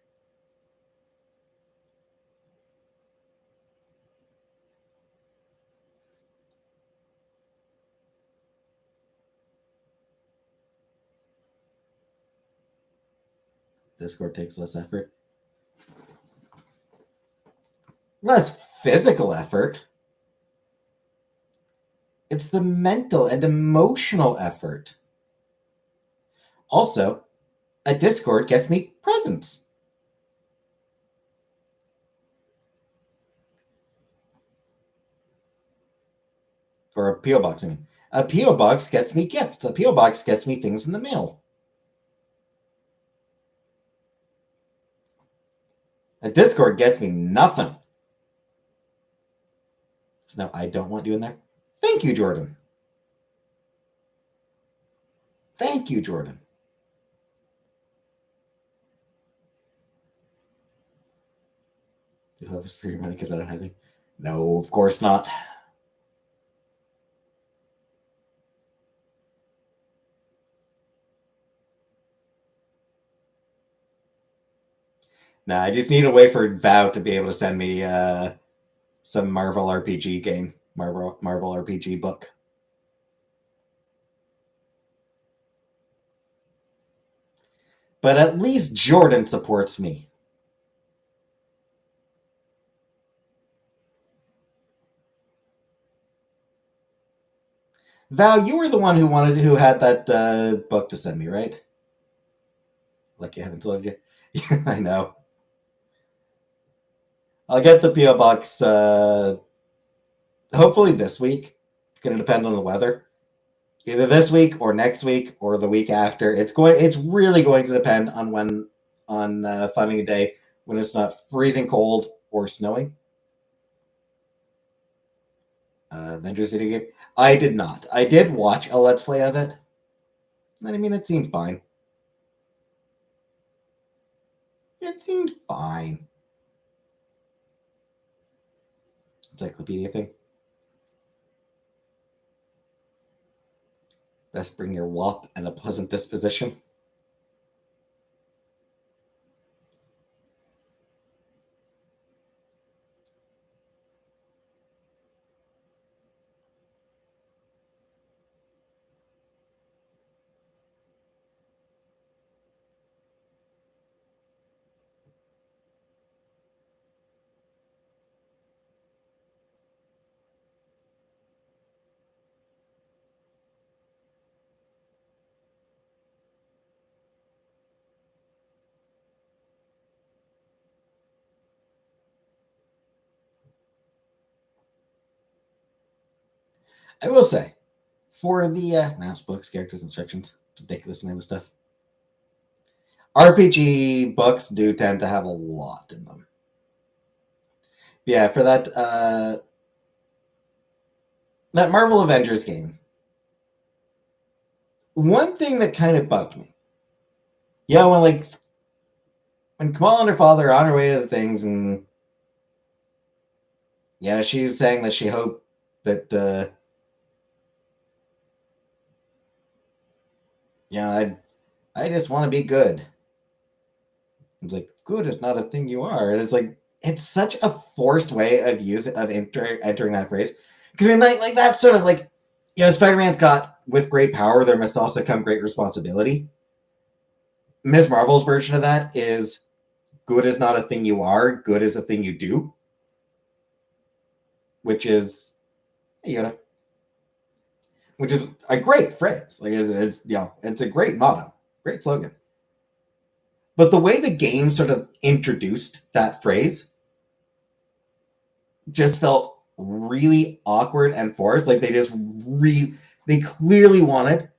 Discord takes less effort. Less physical effort. It's the mental and emotional effort. Also, a Discord gets me presents. Or a PO box, I mean. A PO box gets me gifts. A PO box gets me things in the mail. A Discord gets me nothing. So now I don't want you in there. Thank you, Jordan. Thank you, Jordan. You have this for your money because I don't have any. No, of course not. Nah, I just need a way for Val to be able to send me some Marvel RPG game, Marvel RPG book. But at least Jordan supports me. Val, you were the one who had that book to send me, right? Like I haven't told you. I know. I'll get the PO box hopefully this week. It's gonna depend on the weather. Either this week or next week or the week after. It's really going to depend on when on finding a day when it's not freezing cold or snowing. Avengers video game. I did not. I did watch a let's play of it. And I mean, it seemed fine. It seemed fine. Encyclopedia thing. Best bring your wop and a pleasant disposition. I will say, for the mouse books, characters, instructions, ridiculous amount of stuff. RPG books do tend to have a lot in them. Yeah, for that Marvel Avengers game, one thing that kind of bugged me. Yeah, when Kamala and her father are on her way to the things, and yeah, she's saying that she hoped that yeah, I just want to be good. It's like good is not a thing you are, and it's like it's such a forced way of entering that phrase. Because I mean, like that's sort of like Spider-Man's got with great power there must also come great responsibility. Ms. Marvel's version of that is good is not a thing you are, good is a thing you do, which is you know, which is a great phrase. Like it's a great motto, great slogan. But the way the game sort of introduced that phrase just felt really awkward and forced. Like they clearly wanted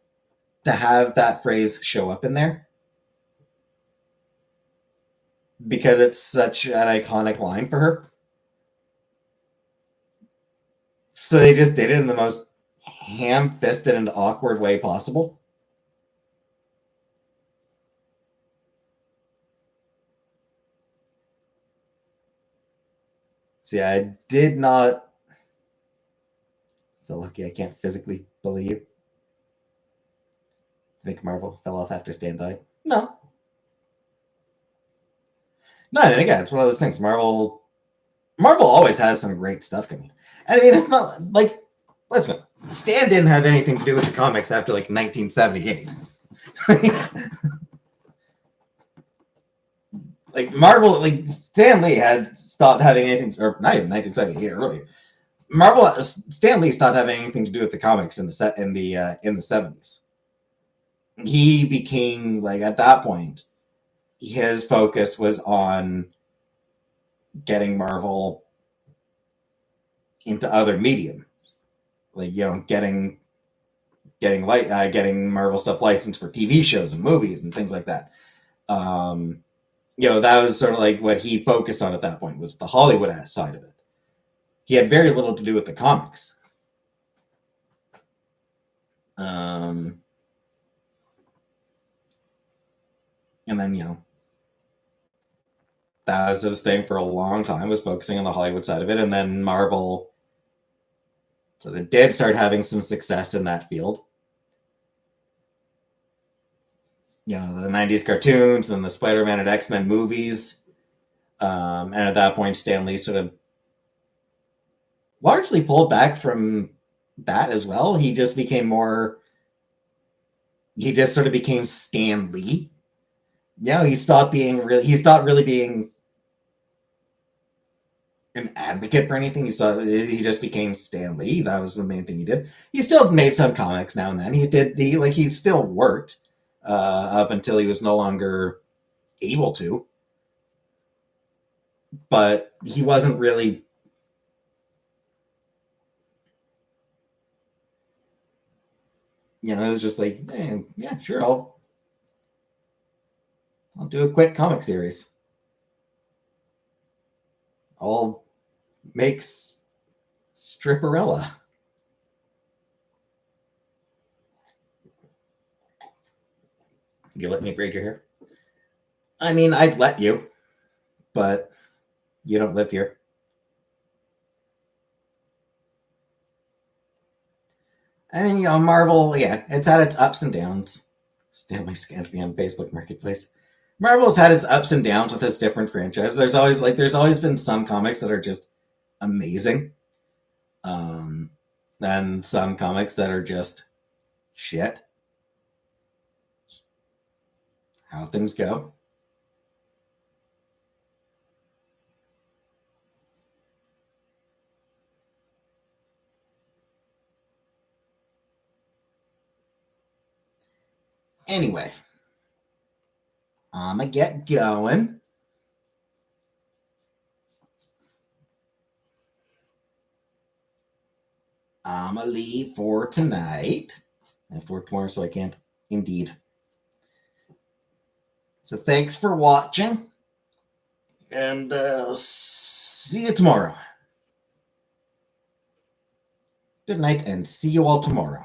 to have that phrase show up in there because it's such an iconic line for her. So they just did it in the most ham-fisted and awkward way possible. See, I did not. So lucky I can't physically believe. Think Marvel fell off after Stan died. No. No, and again, it's one of those things. Marvel always has some great stuff coming. And I mean, it's not like let's admit, Stan didn't have anything to do with the comics after like 1978. Like Marvel, like Stan Lee had stopped having anything, or not even 1978 earlier. Stan Lee stopped having anything to do with the comics in the 70s. He became like at that point, his focus was on getting Marvel into other medium, like getting Marvel stuff licensed for TV shows and movies and things like that. That was sort of like what he focused on at that point was the Hollywood side of it. He had very little to do with the comics. And then that was his thing for a long time, was focusing on the Hollywood side of it, and then Marvel sort of did start having some success in that field. The 90s cartoons and the Spider-Man and X-Men movies. And at that point, Stan Lee sort of largely pulled back from that as well. He just sort of became Stan Lee. He stopped really being an advocate for anything. He just became Stan Lee. That was the main thing he did. He still made some comics now and then. He still worked up until he was no longer able to. but he wasn't really. It was just like, yeah, sure, I'll do a quick comic series. I'll make Stripperella. You let me braid your hair? I mean, I'd let you, but you don't live here. I mean, Marvel, yeah, it's had its ups and downs. Stanley Scantby on Facebook Marketplace. Marvel's had its ups and downs with its different franchises. There's always been some comics that are just amazing, um, and some comics that are just shit. How things go. Anyway, I'ma get going. I'ma leave for tonight. I have to work tomorrow, so I can't. Indeed. So thanks for watching, and see you tomorrow. Good night, and see you all tomorrow.